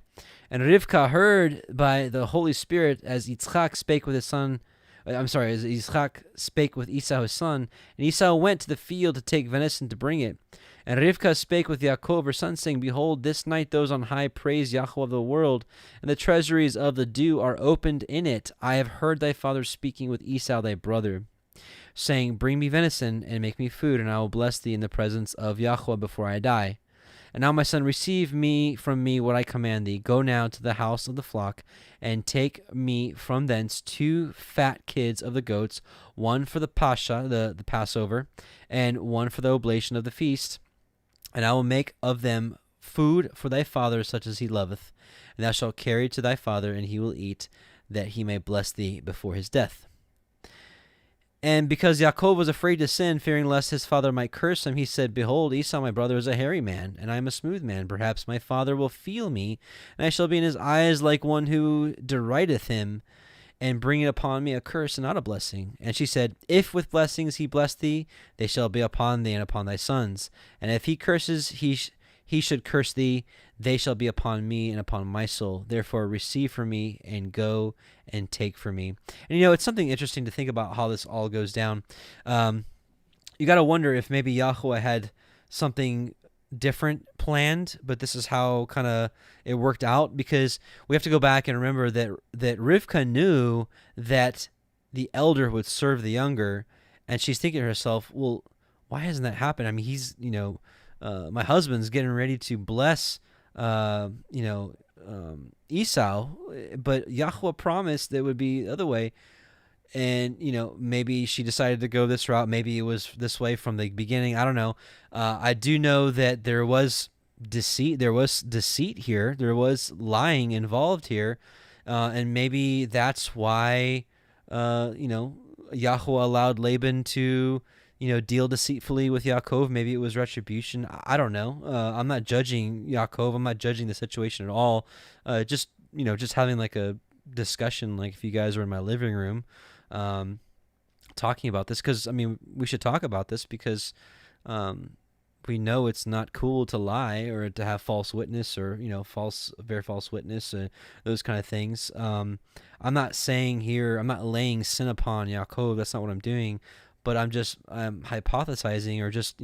And Rivka heard by the Holy Spirit as Yitzchak spake with his son, as Yitzchak spake with Esau his son, and Esau went to the field to take venison to bring it. And Rivka spake with Yaakov her son, saying, "Behold, this night those on high praise Yahuah of the world, and the treasuries of the dew are opened in it. I have heard thy father speaking with Esau thy brother, saying, Bring me venison, and make me food, and I will bless thee in the presence of Yahuah before I die. And now, my son, receive from me what I command thee. Go now to the house of the flock, and take me from thence 2 fat kids of the goats, one for the Pascha, the Passover, and one for the oblation of the feast. And I will make of them food for thy father, such as he loveth. And thou shalt carry to thy father, and he will eat, that he may bless thee before his death." And because Yaakov was afraid to sin, fearing lest his father might curse him, he said, "Behold, Esau my brother is a hairy man, and I am a smooth man. Perhaps my father will feel me, and I shall be in his eyes like one who derideth him, and bring upon me a curse and not a blessing." And she said, "If with blessings he bless thee, they shall be upon thee and upon thy sons. And if he curses, he should curse thee, they shall be upon me and upon my soul. Therefore receive from me, and go and take from me." And it's something interesting to think about how this all goes down. You got to wonder if maybe Yahuah had something different planned, but this is how kind of it worked out, because we have to go back and remember that Rivka knew that the elder would serve the younger, and she's thinking to herself, well, why hasn't that happened? I mean, he's my husband's getting ready to bless Esau, but Yahuah promised that it would be the other way. And, maybe she decided to go this route. Maybe it was this way from the beginning. I don't know. I do know that there was deceit. There was deceit here. There was lying involved here. And maybe that's why, Yahuah allowed Laban to, deal deceitfully with Yaakov. Maybe it was retribution. I don't know. I'm not judging Yaakov. I'm not judging the situation at all. Just having like a discussion, like if you guys were in my living room, talking about this, because we should talk about this, because we know it's not cool to lie or to have false witness, or very false witness, those kind of things. I'm not saying here, I'm not laying sin upon Yaakov. That's not what I'm doing, but I'm hypothesizing, or just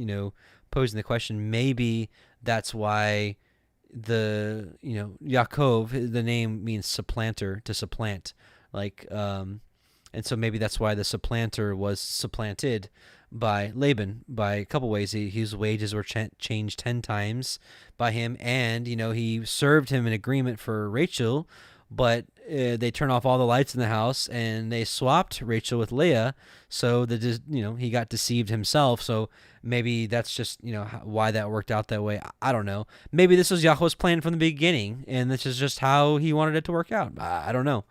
posing the question. Maybe that's why Yaakov, the name means supplanter, to supplant, like And so maybe that's why the supplanter was supplanted by Laban by a couple ways. His wages were changed 10 times by him, and he served him an agreement for Rachel, but they turned off all the lights in the house and they swapped Rachel with Leah, so that he got deceived himself. So maybe that's just why that worked out that way. I don't know. Maybe this was Yahweh's plan from the beginning, and this is just how he wanted it to work out. I don't know.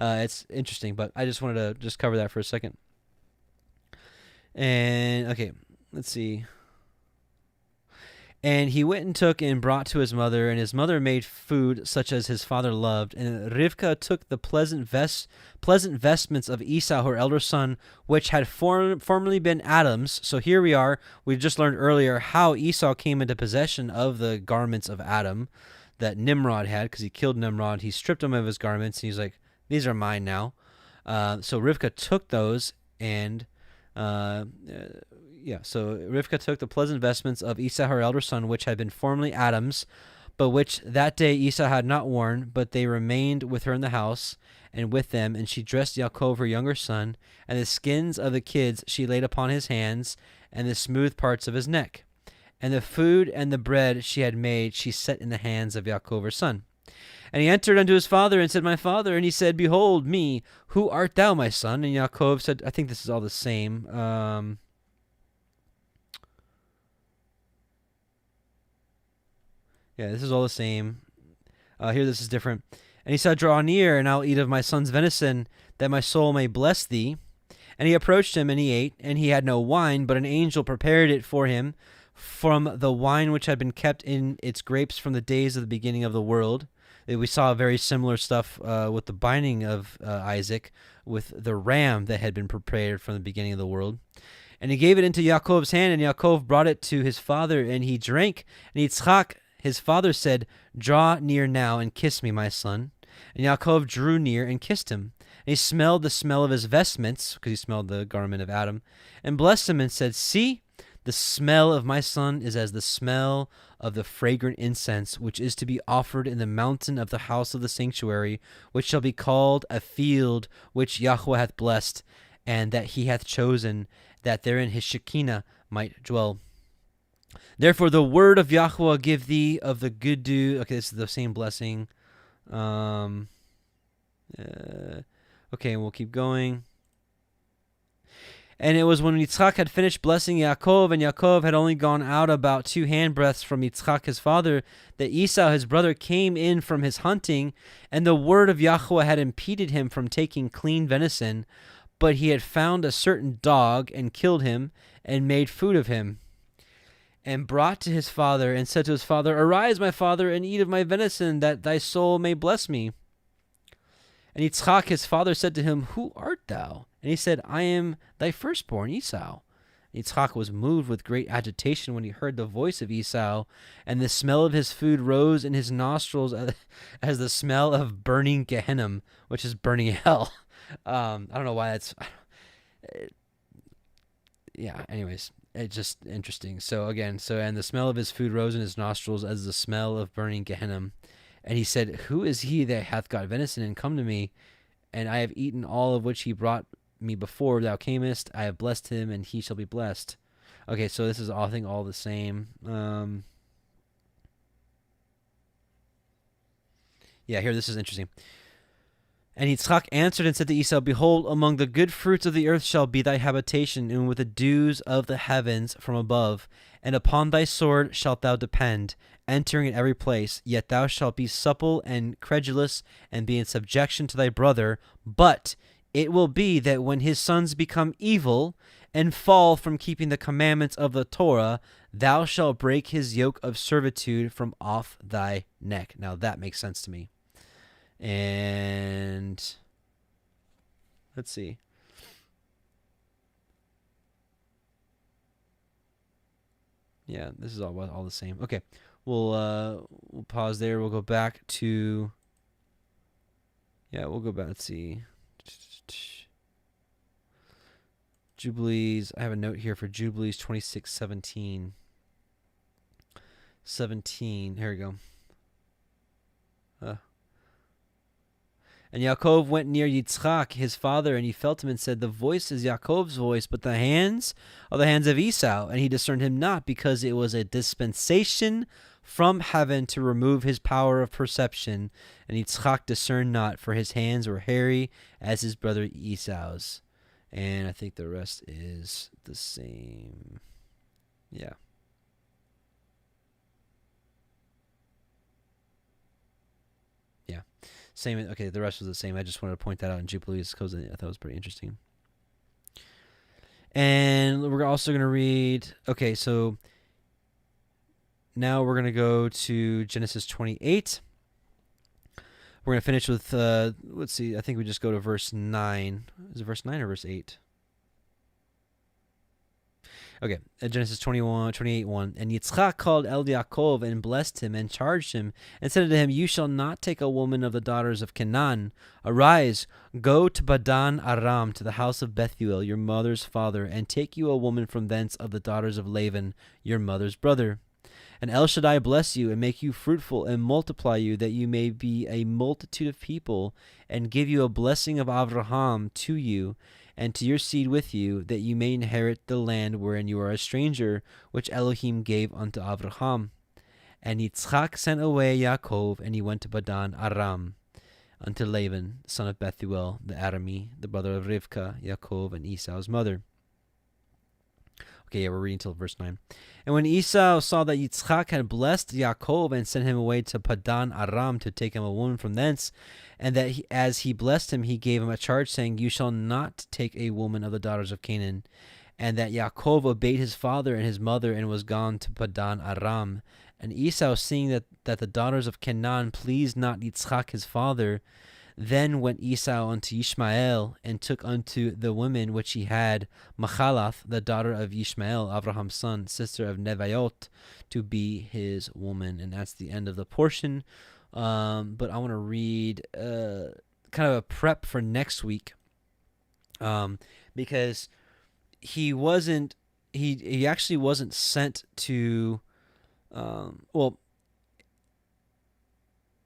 It's interesting, but I just wanted to just cover that for a second. And okay, let's see. And he went and took and brought to his mother, and his mother made food such as his father loved. And Rivkah took the pleasant vestments of Esau, her elder son, which had formerly been Adam's. So here we are. We just learned earlier how Esau came into possession of the garments of Adam that Nimrod had, because he killed Nimrod. He stripped him of his garments, and he's like, these are mine now. So Rivkah took those, and so Rivkah took the pleasant vestments of Esau, her elder son, which had been formerly Adam's, but which that day Esau had not worn, but they remained with her in the house, and with them, and she dressed Yaakov, her younger son, and the skins of the kids she laid upon his hands, and the smooth parts of his neck. And the food and the bread she had made she set in the hands of Yaakov, her son. And he entered unto his father, and said, My father. And he said, Behold me, who art thou, my son? And Yaakov said, I think this is all the same. Yeah, this is all the same. Here this is different. And he said, Draw near, and I'll eat of my son's venison, that my soul may bless thee. And he approached him, and he ate, and he had no wine, but an angel prepared it for him from the wine which had been kept in its grapes from the days of the beginning of the world. We saw very similar stuff with the binding of Isaac, with the ram that had been prepared from the beginning of the world. And he gave it into Yaakov's hand, and Yaakov brought it to his father, and he drank. And Yitzchak, his father, said, Draw near now, and kiss me, my son. And Yaakov drew near and kissed him. And he smelled the smell of his vestments, because he smelled the garment of Adam, and blessed him, and said, See, the smell of my son is as the smell of the fragrant incense, which is to be offered in the mountain of the house of the sanctuary, which shall be called a field which Yahuah hath blessed, and that he hath chosen, that therein his Shekinah might dwell. Therefore the word of Yahuah give thee of the good dew. Okay, this is the same blessing. Okay, we'll keep going. And it was when Yitzchak had finished blessing Yaakov, and Yaakov had only gone out about 2 handbreadths from Yitzchak his father, that Esau his brother came in from his hunting, and the word of Yahuah had impeded him from taking clean venison, but he had found a certain dog, and killed him, and made food of him, and brought to his father, and said to his father, Arise, my father, and eat of my venison, that thy soul may bless me. And Yitzchak his father said to him, Who art thou? And he said, I am thy firstborn, Esau. Yitzchak was moved with great agitation when he heard the voice of Esau, and the smell of his food rose in his nostrils as the smell of burning Gehenna, which is burning hell. I don't know why that's... Yeah, anyways, it's just interesting. So again, and the smell of his food rose in his nostrils as the smell of burning Gehenna. And he said, Who is he that hath got venison, and come to me? And I have eaten all of which he brought me before thou camest. I have blessed him, and he shall be blessed. Okay, so this is all, I think, all the same. Here, this is interesting. And Yitzchak answered and said to Esau, Behold, among the good fruits of the earth shall be thy habitation, and with the dews of the heavens from above. And upon thy sword shalt thou depend, entering in every place. Yet thou shalt be supple and credulous, and be in subjection to thy brother. But it will be that when his sons become evil, and fall from keeping the commandments of the Torah, thou shalt break his yoke of servitude from off thy neck. Now that makes sense to me. And let's see. Yeah, this is all the same. Okay, we'll pause there. We'll go back to. Yeah, we'll go back. Let's see. Jubilees. I have a note here for Jubilees 26:17. 17. Here we go. And Yaakov went near Yitzchak, his father, and he felt him and said, the voice is Yaakov's voice, but the hands are the hands of Esau. And he discerned him not, because it was a dispensation from heaven to remove his power of perception. And Yitzchak discerned not, for his hands were hairy as his brother Esau's. And I think the rest is the same. Yeah. Yeah. Same. Okay, the rest was the same. I just wanted to point that out in Jubilees because I thought it was pretty interesting. And we're also going to read... Okay, so now we're going to go to Genesis 28. We're going to finish with... let's see, I think we just go to verse 9. Is it verse 9 or verse 8? Okay, Genesis 28:1. And Yitzchak called El Yaakov and blessed him and charged him and said to him, you shall not take a woman of the daughters of Canaan. Arise, go to Padan Aram, to the house of Bethuel, your mother's father, and take you a woman from thence of the daughters of Laban, your mother's brother. And El Shaddai bless you and make you fruitful and multiply you, that you may be a multitude of people, and give you a blessing of Abraham to you, and to your seed with you, that you may inherit the land wherein you are a stranger, which Elohim gave unto Abraham. And Yitzchak sent away Yaakov, and he went to Padan Aram, unto Laban, son of Bethuel, the Aramee, the brother of Rivkah, Yaakov, and Esau's mother. Okay, yeah, we're reading till verse 9. And when Esau saw that Yitzchak had blessed Yaakov and sent him away to Padan Aram to take him a woman from thence, and that as he blessed him, he gave him a charge, saying, you shall not take a woman of the daughters of Canaan. And that Yaakov obeyed his father and his mother, and was gone to Padan Aram. And Esau, seeing that the daughters of Canaan pleased not Yitzchak his father, then went Esau unto Ishmael, and took unto the women which he had Mahalath, the daughter of Ishmael, Abraham's son, sister of Nevaiot, to be his woman. And that's the end of the portion. But I want to read kind of a prep for next week, because he actually wasn't sent to,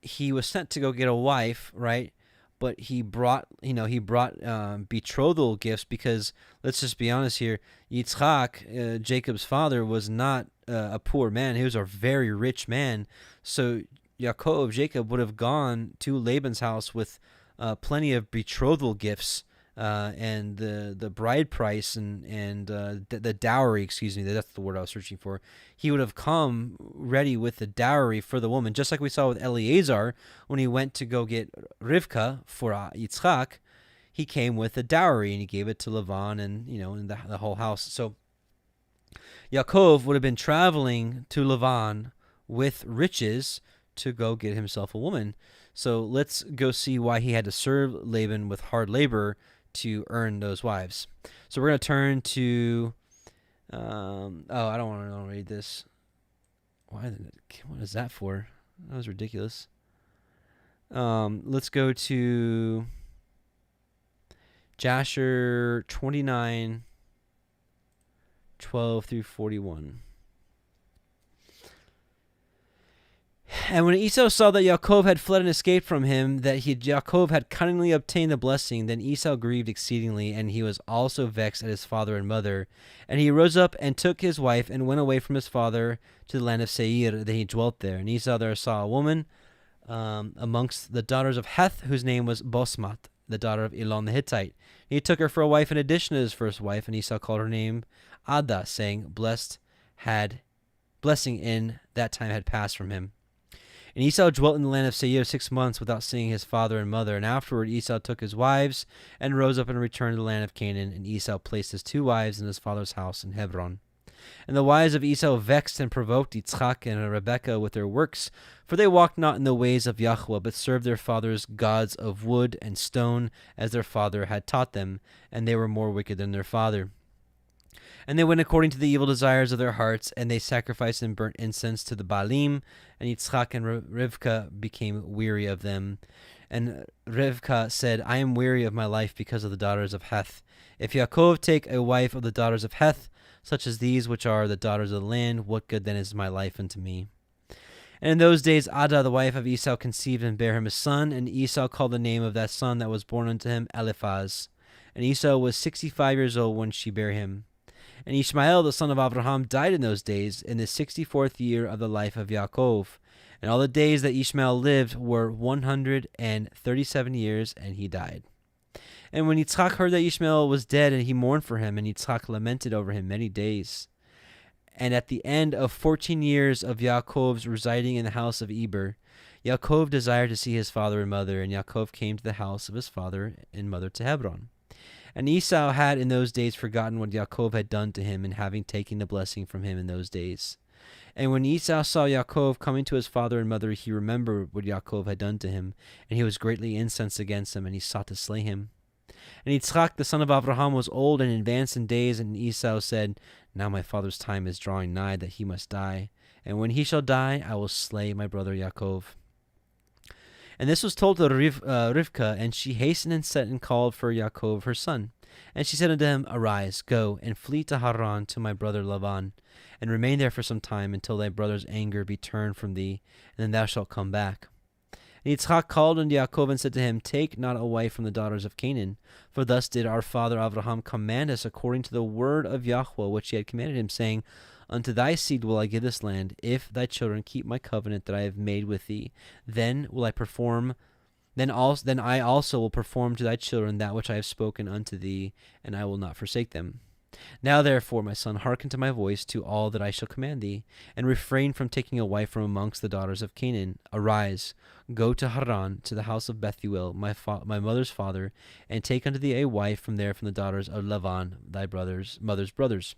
he was sent to go get a wife, right? But he brought betrothal gifts, because let's just be honest here, Yitzchak, Jacob's father, was not a poor man. He was a very rich man. So Jacob would have gone to Laban's house with plenty of betrothal gifts, and the bride price and the dowry, excuse me, that's the word I was searching for. He would have come ready with the dowry for the woman, just like we saw with Eliezer when he went to go get Rivkah for Yitzchak. He came with a dowry and he gave it to Lavan and the whole house. So Yaakov would have been traveling to Lavan with riches to go get himself a woman. So let's go see why he had to serve Laban with hard labor to earn those wives. So we're going to turn to, I don't want to read this. What is that for? That was ridiculous. Let's go to Jasher 29, 12 through 41. And when Esau saw that Yaakov had fled and escaped from him, that Yaakov had cunningly obtained the blessing, then Esau grieved exceedingly, and he was also vexed at his father and mother. And he rose up and took his wife, and went away from his father to the land of Seir, that he dwelt there. And Esau there saw a woman amongst the daughters of Heth, whose name was Bosmat, the daughter of Elon the Hittite. He took her for a wife in addition to his first wife, and Esau called her name Adah, saying, blessing in that time had passed from him. And Esau dwelt in the land of Seir 6 months without seeing his father and mother. And afterward Esau took his wives and rose up and returned to the land of Canaan. And Esau placed his 2 wives in his father's house in Hebron. And the wives of Esau vexed and provoked Yitzchak and Rebekah with their works, for they walked not in the ways of Yahuah, but served their fathers' gods of wood and stone, as their father had taught them, and they were more wicked than their father. And they went according to the evil desires of their hearts, and they sacrificed and burnt incense to the Baalim, and Yitzchak and Rivkah became weary of them. And Rivkah said, I am weary of my life because of the daughters of Heth. If Yaakov take a wife of the daughters of Heth, such as these which are the daughters of the land, what good then is my life unto me? And in those days Adah, the wife of Esau, conceived and bare him a son, and Esau called the name of that son that was born unto him Eliphaz. And Esau was 65 years old when she bare him. And Ishmael, the son of Abraham, died in those days, in the 64th year of the life of Yaakov. And all the days that Ishmael lived were 137 years, and he died. And when Yitzchak heard that Ishmael was dead, and he mourned for him, and Yitzchak lamented over him many days. And at the end of 14 years of Yaakov's residing in the house of Eber, Yaakov desired to see his father and mother, and Yaakov came to the house of his father and mother to Hebron. And Esau had in those days forgotten what Yaakov had done to him in having taken the blessing from him in those days. And when Esau saw Yaakov coming to his father and mother, he remembered what Yaakov had done to him, and he was greatly incensed against him, and he sought to slay him. And Yitzchak, the son of Abraham, was old and advanced in days, and Esau said, Now my father's time is drawing nigh that he must die, and when he shall die, I will slay my brother Yaakov. And this was told to Rivkah, and she hastened and sent and called for Yaakov her son. And she said unto him, Arise, go, and flee to Haran to my brother Laban, and remain there for some time until thy brother's anger be turned from thee, and then thou shalt come back. And Yitzchak called unto Yaakov and said to him, Take not a wife from the daughters of Canaan, for thus did our father Abraham command us according to the word of Yahuah, which he had commanded him, saying, Unto thy seed will I give this land, if thy children keep my covenant that I have made with thee. Then I also will perform to thy children that which I have spoken unto thee, and I will not forsake them. Now therefore, my son, hearken to my voice to all that I shall command thee, and refrain from taking a wife from amongst the daughters of Canaan. Arise, go to Haran, to the house of Bethuel, my mother's father, and take unto thee a wife from there from the daughters of Laban, thy mother's brothers.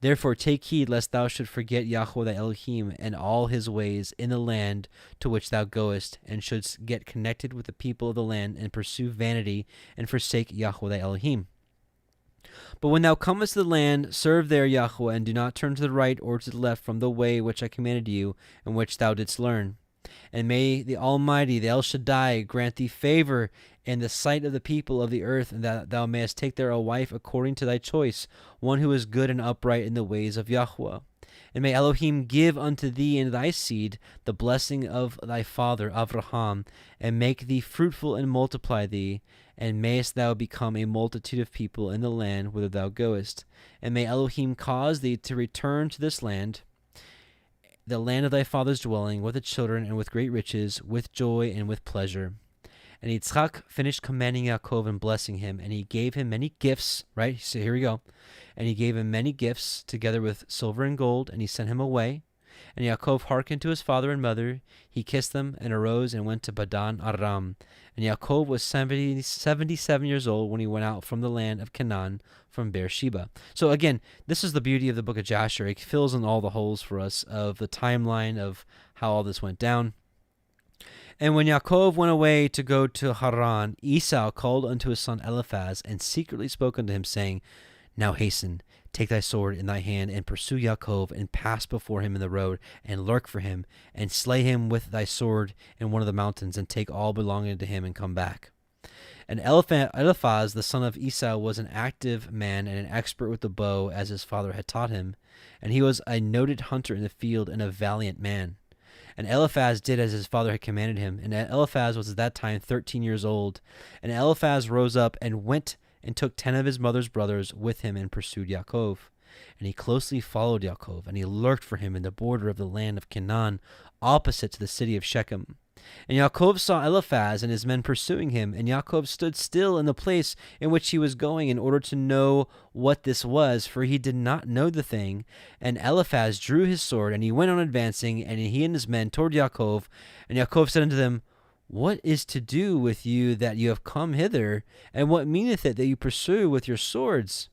Therefore take heed lest thou should forget Yahuah thy Elohim and all his ways in the land to which thou goest, and shouldst get connected with the people of the land, and pursue vanity, and forsake Yahuah thy Elohim. But when thou comest to the land, serve there Yahuah, and do not turn to the right or to the left from the way which I commanded you, and which thou didst learn. And may the Almighty, the El Shaddai, grant thee favor in the sight of the people of the earth, and that thou mayest take there a wife according to thy choice, one who is good and upright in the ways of Yahuah. And may Elohim give unto thee and thy seed the blessing of thy father Abraham, and make thee fruitful and multiply thee, and mayest thou become a multitude of people in the land whither thou goest. And may Elohim cause thee to return to this land, the land of thy father's dwelling, with the children and with great riches, with joy and with pleasure. And Yitzchak finished commanding Yaakov and blessing him, and he gave him many gifts, right? So here we go. And he gave him many gifts, together with silver and gold, and he sent him away. And Yaakov hearkened to his father and mother. He kissed them, and arose and went to Padan Aram. And Yaakov was 77 years old when he went out from the land of Canaan, from Beersheba. So again, this is the beauty of the book of Jasher. It fills in all the holes for us of the timeline of how all this went down. And when Yaakov went away to go to Haran, Esau called unto his son Eliphaz, and secretly spoke unto him, saying, Now hasten, take thy sword in thy hand, and pursue Yaakov, and pass before him in the road, and lurk for him, and slay him with thy sword in one of the mountains, and take all belonging to him, and come back. And Eliphaz, the son of Esau, was an active man and an expert with the bow, as his father had taught him. And he was a noted hunter in the field, and a valiant man. And Eliphaz did as his father had commanded him. And Eliphaz was at that time 13 years old. And Eliphaz rose up and went and took 10 of his mother's brothers with him, and pursued Yaakov. And he closely followed Yaakov, and he lurked for him in the border of the land of Canaan, opposite to the city of Shechem. And Yaakov saw Eliphaz and his men pursuing him, and Yaakov stood still in the place in which he was going, in order to know what this was, for he did not know the thing. And Eliphaz drew his sword, and he went on advancing, and he and his men toward Yaakov. And Yaakov said unto them, What is to do with you that you have come hither? And what meaneth it that you pursue with your swords?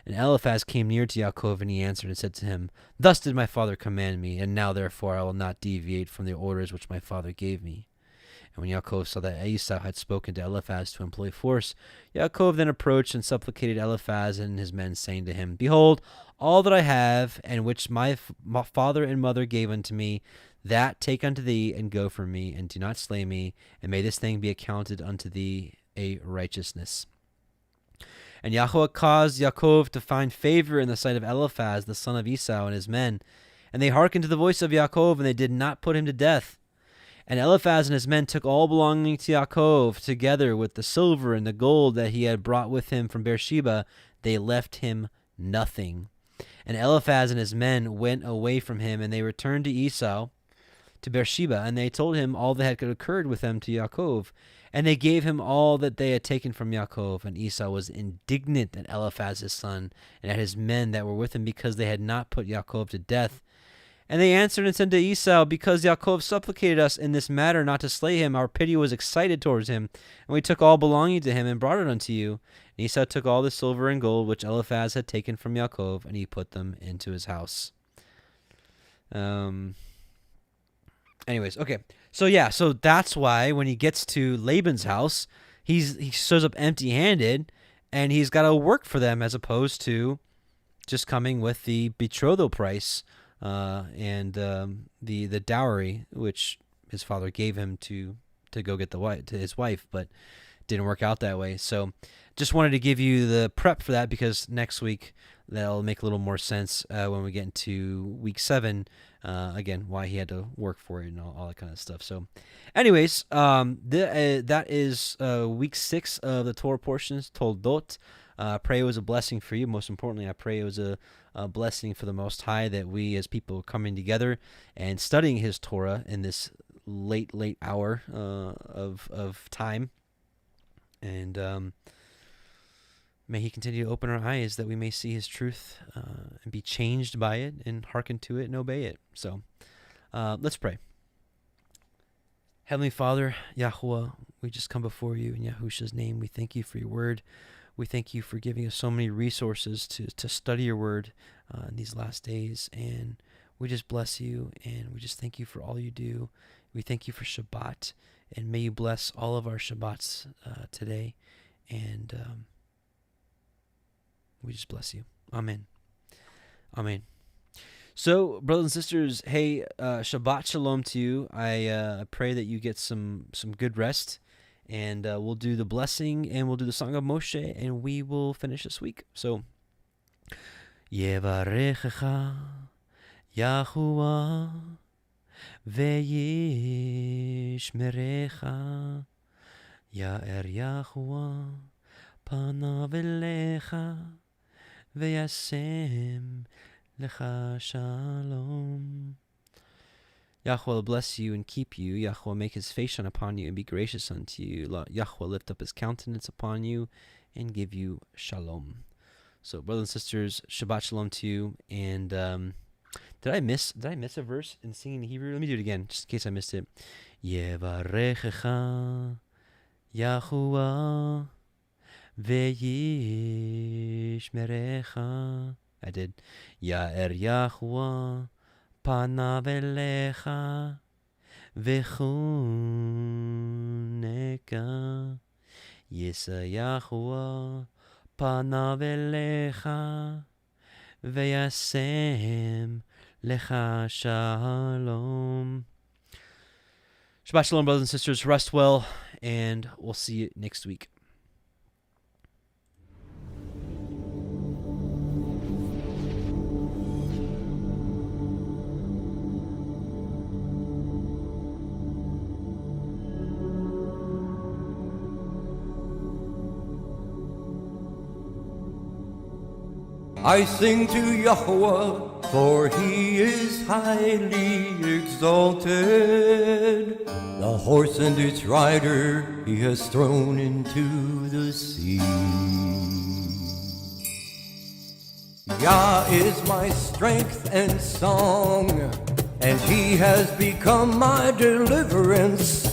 And Eliphaz came near to Yaakov, and he answered and said to him, Thus did my father command me, and now therefore I will not deviate from the orders which my father gave me. And when Yaakov saw that Esau had spoken to Eliphaz to employ force, Yaakov then approached and supplicated Eliphaz and his men, saying to him, Behold, all that I have, and which my father and mother gave unto me, that take unto thee, and go from me, and do not slay me, and may this thing be accounted unto thee a righteousness. And Yahuah caused Yaakov to find favor in the sight of Eliphaz, the son of Esau, and his men. And they hearkened to the voice of Yaakov, and they did not put him to death. And Eliphaz and his men took all belonging to Yaakov, together with the silver and the gold that he had brought with him from Beersheba. They left him nothing. And Eliphaz and his men went away from him, and they returned to Esau, to Beersheba, and they told him all that had occurred with them to Yaakov. And they gave him all that they had taken from Yaakov. And Esau was indignant at Eliphaz his son, and at his men that were with him, because they had not put Yaakov to death. And they answered and said to Esau, because Yaakov supplicated us in this matter not to slay him, our pity was excited towards him, and we took all belonging to him and brought it unto you. And Esau took all the silver and gold which Eliphaz had taken from Yaakov, and he put them into his house. Anyways, okay. So that's why when he gets to Laban's house, he shows up empty-handed, and he's got to work for them as opposed to just coming with the betrothal price and the dowry, which his father gave him to go get his wife, but didn't work out that way. So just wanted to give you the prep for that, because next week that'll make a little more sense when we get into week 7. Again, why he had to work for it and all that kind of stuff. So anyways, that is week 6 of the Torah portions, Toldot. I pray it was a blessing for you. Most importantly, I pray it was a blessing for the Most High, that we as people coming together and studying his Torah in this late hour of time. And may he continue to open our eyes that we may see his truth and be changed by it and hearken to it and obey it. So let's pray. Heavenly Father, Yahuah, we just come before you in Yahusha's name. We thank you for your word. We thank you for giving us so many resources to study your word in these last days. And we just bless you, and we just thank you for all you do. We thank you for Shabbat, and may you bless all of our Shabbats today. And we just bless you. Amen. Amen. So, brothers and sisters, hey, Shabbat Shalom to you. I pray that you get some good rest. And we'll do the blessing, and we'll do the Song of Moshe, and we will finish this week. So, Yevarechecha Yahuah ve'yishmerecha Ya'er Yahuah panav elecha ve'yasem lecha shalom. Yahuah will bless you and keep you. Yahuah will make his face shine upon you and be gracious unto you. Yahuah will lift up his countenance upon you and give you shalom. So, brothers and sisters, Shabbat shalom to you. And did I miss a verse in singing Hebrew? Let me do it again, just in case I missed it. Yevarechecha Yahuah ve'yishmerecha. I did. Ya'er Yahuah panav elecha v'chuneka Yisa Yahuah panav elecha v'yasem lecha shalom. Shabbat shalom, brothers and sisters. Rest well, and we'll see you next week. I sing to Yahuah, for he is highly exalted. The horse and its rider he has thrown into the sea. Yah is my strength and song, and he has become my deliverance.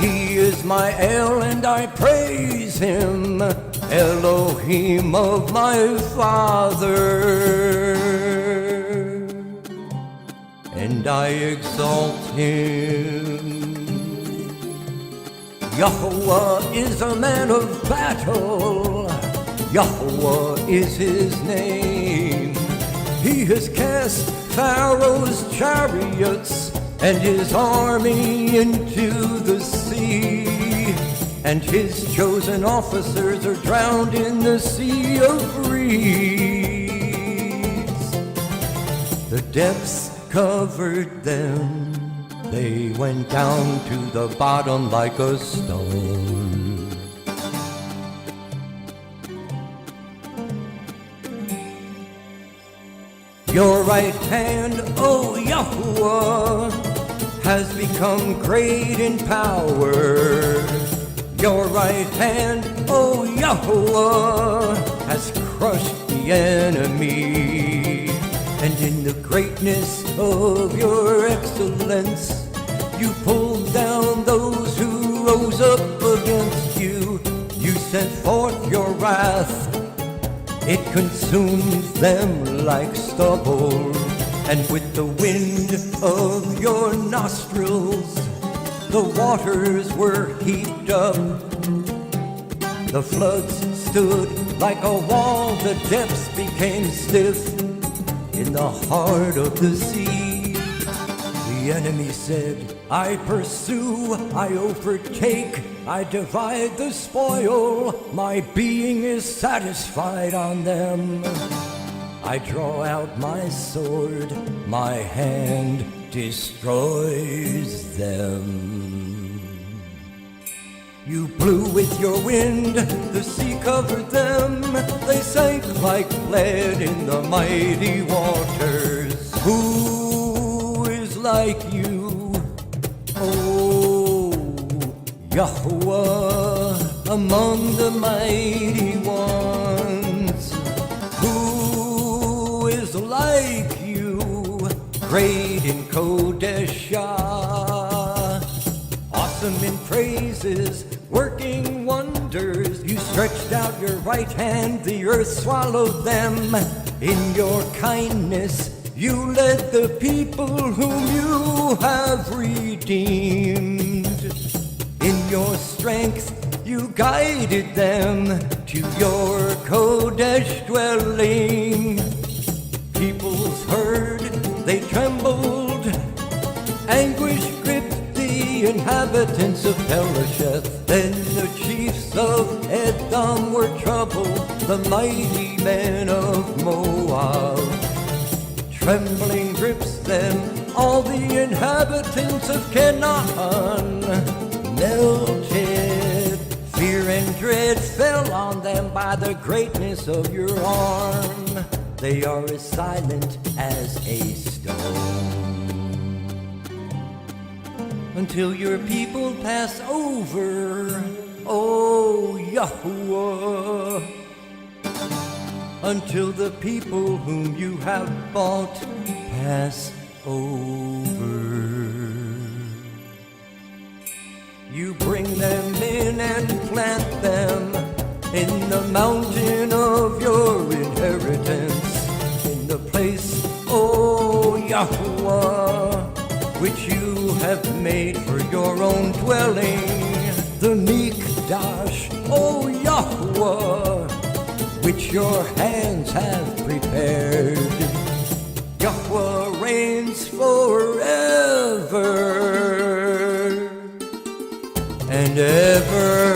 He is my El, and I praise him, Elohim of my father, and I exalt him. Yahuah is a man of battle, Yahuah is his name. He has cast Pharaoh's chariots and his army into the sea, and his chosen officers are drowned in the sea of reeds. The depths covered them. They went down to the bottom like a stone. Your right hand, O Yahuah, has become great in power. Your right hand, O Yahuah, has crushed the enemy. And in the greatness of your excellence, you pulled down those who rose up against you. You sent forth your wrath. It consumed them like stubble. And with the wind of your nostrils, the waters were heaped up. The floods stood like a wall, the depths became stiff in the heart of the sea. The enemy said, I pursue, I overtake, I divide the spoil, my being is satisfied on them. I draw out my sword, my hand destroys them. You blew with your wind, the sea covered them. They sank like lead in the mighty waters. Who is like you, O Yahuah, among the mighty ones? Who is like you, great in Kodeshah, awesome in praises, working wonders? You stretched out your right hand, the earth swallowed them. In your kindness, you led the people whom you have redeemed. In your strength, you guided them to your Kodesh dwelling. Peoples heard, they trembled. Anguish gripped the inhabitants of Pelasheth. Then the chiefs of Edom were troubled, the mighty men of Moab. Trembling grips them, all the inhabitants of Canaan melted. Fear and dread fell on them by the greatness of your arm. They are as silent as a stone. Until your people pass over, O Yahuah. Until the people whom you have bought pass over. You bring them in and plant them in the mountain of your inheritance, in the place, O Yahuah, which you have made for your own dwelling, the Mikdash, O Yahuah, which your hands have prepared. Yahuah reigns forever and ever.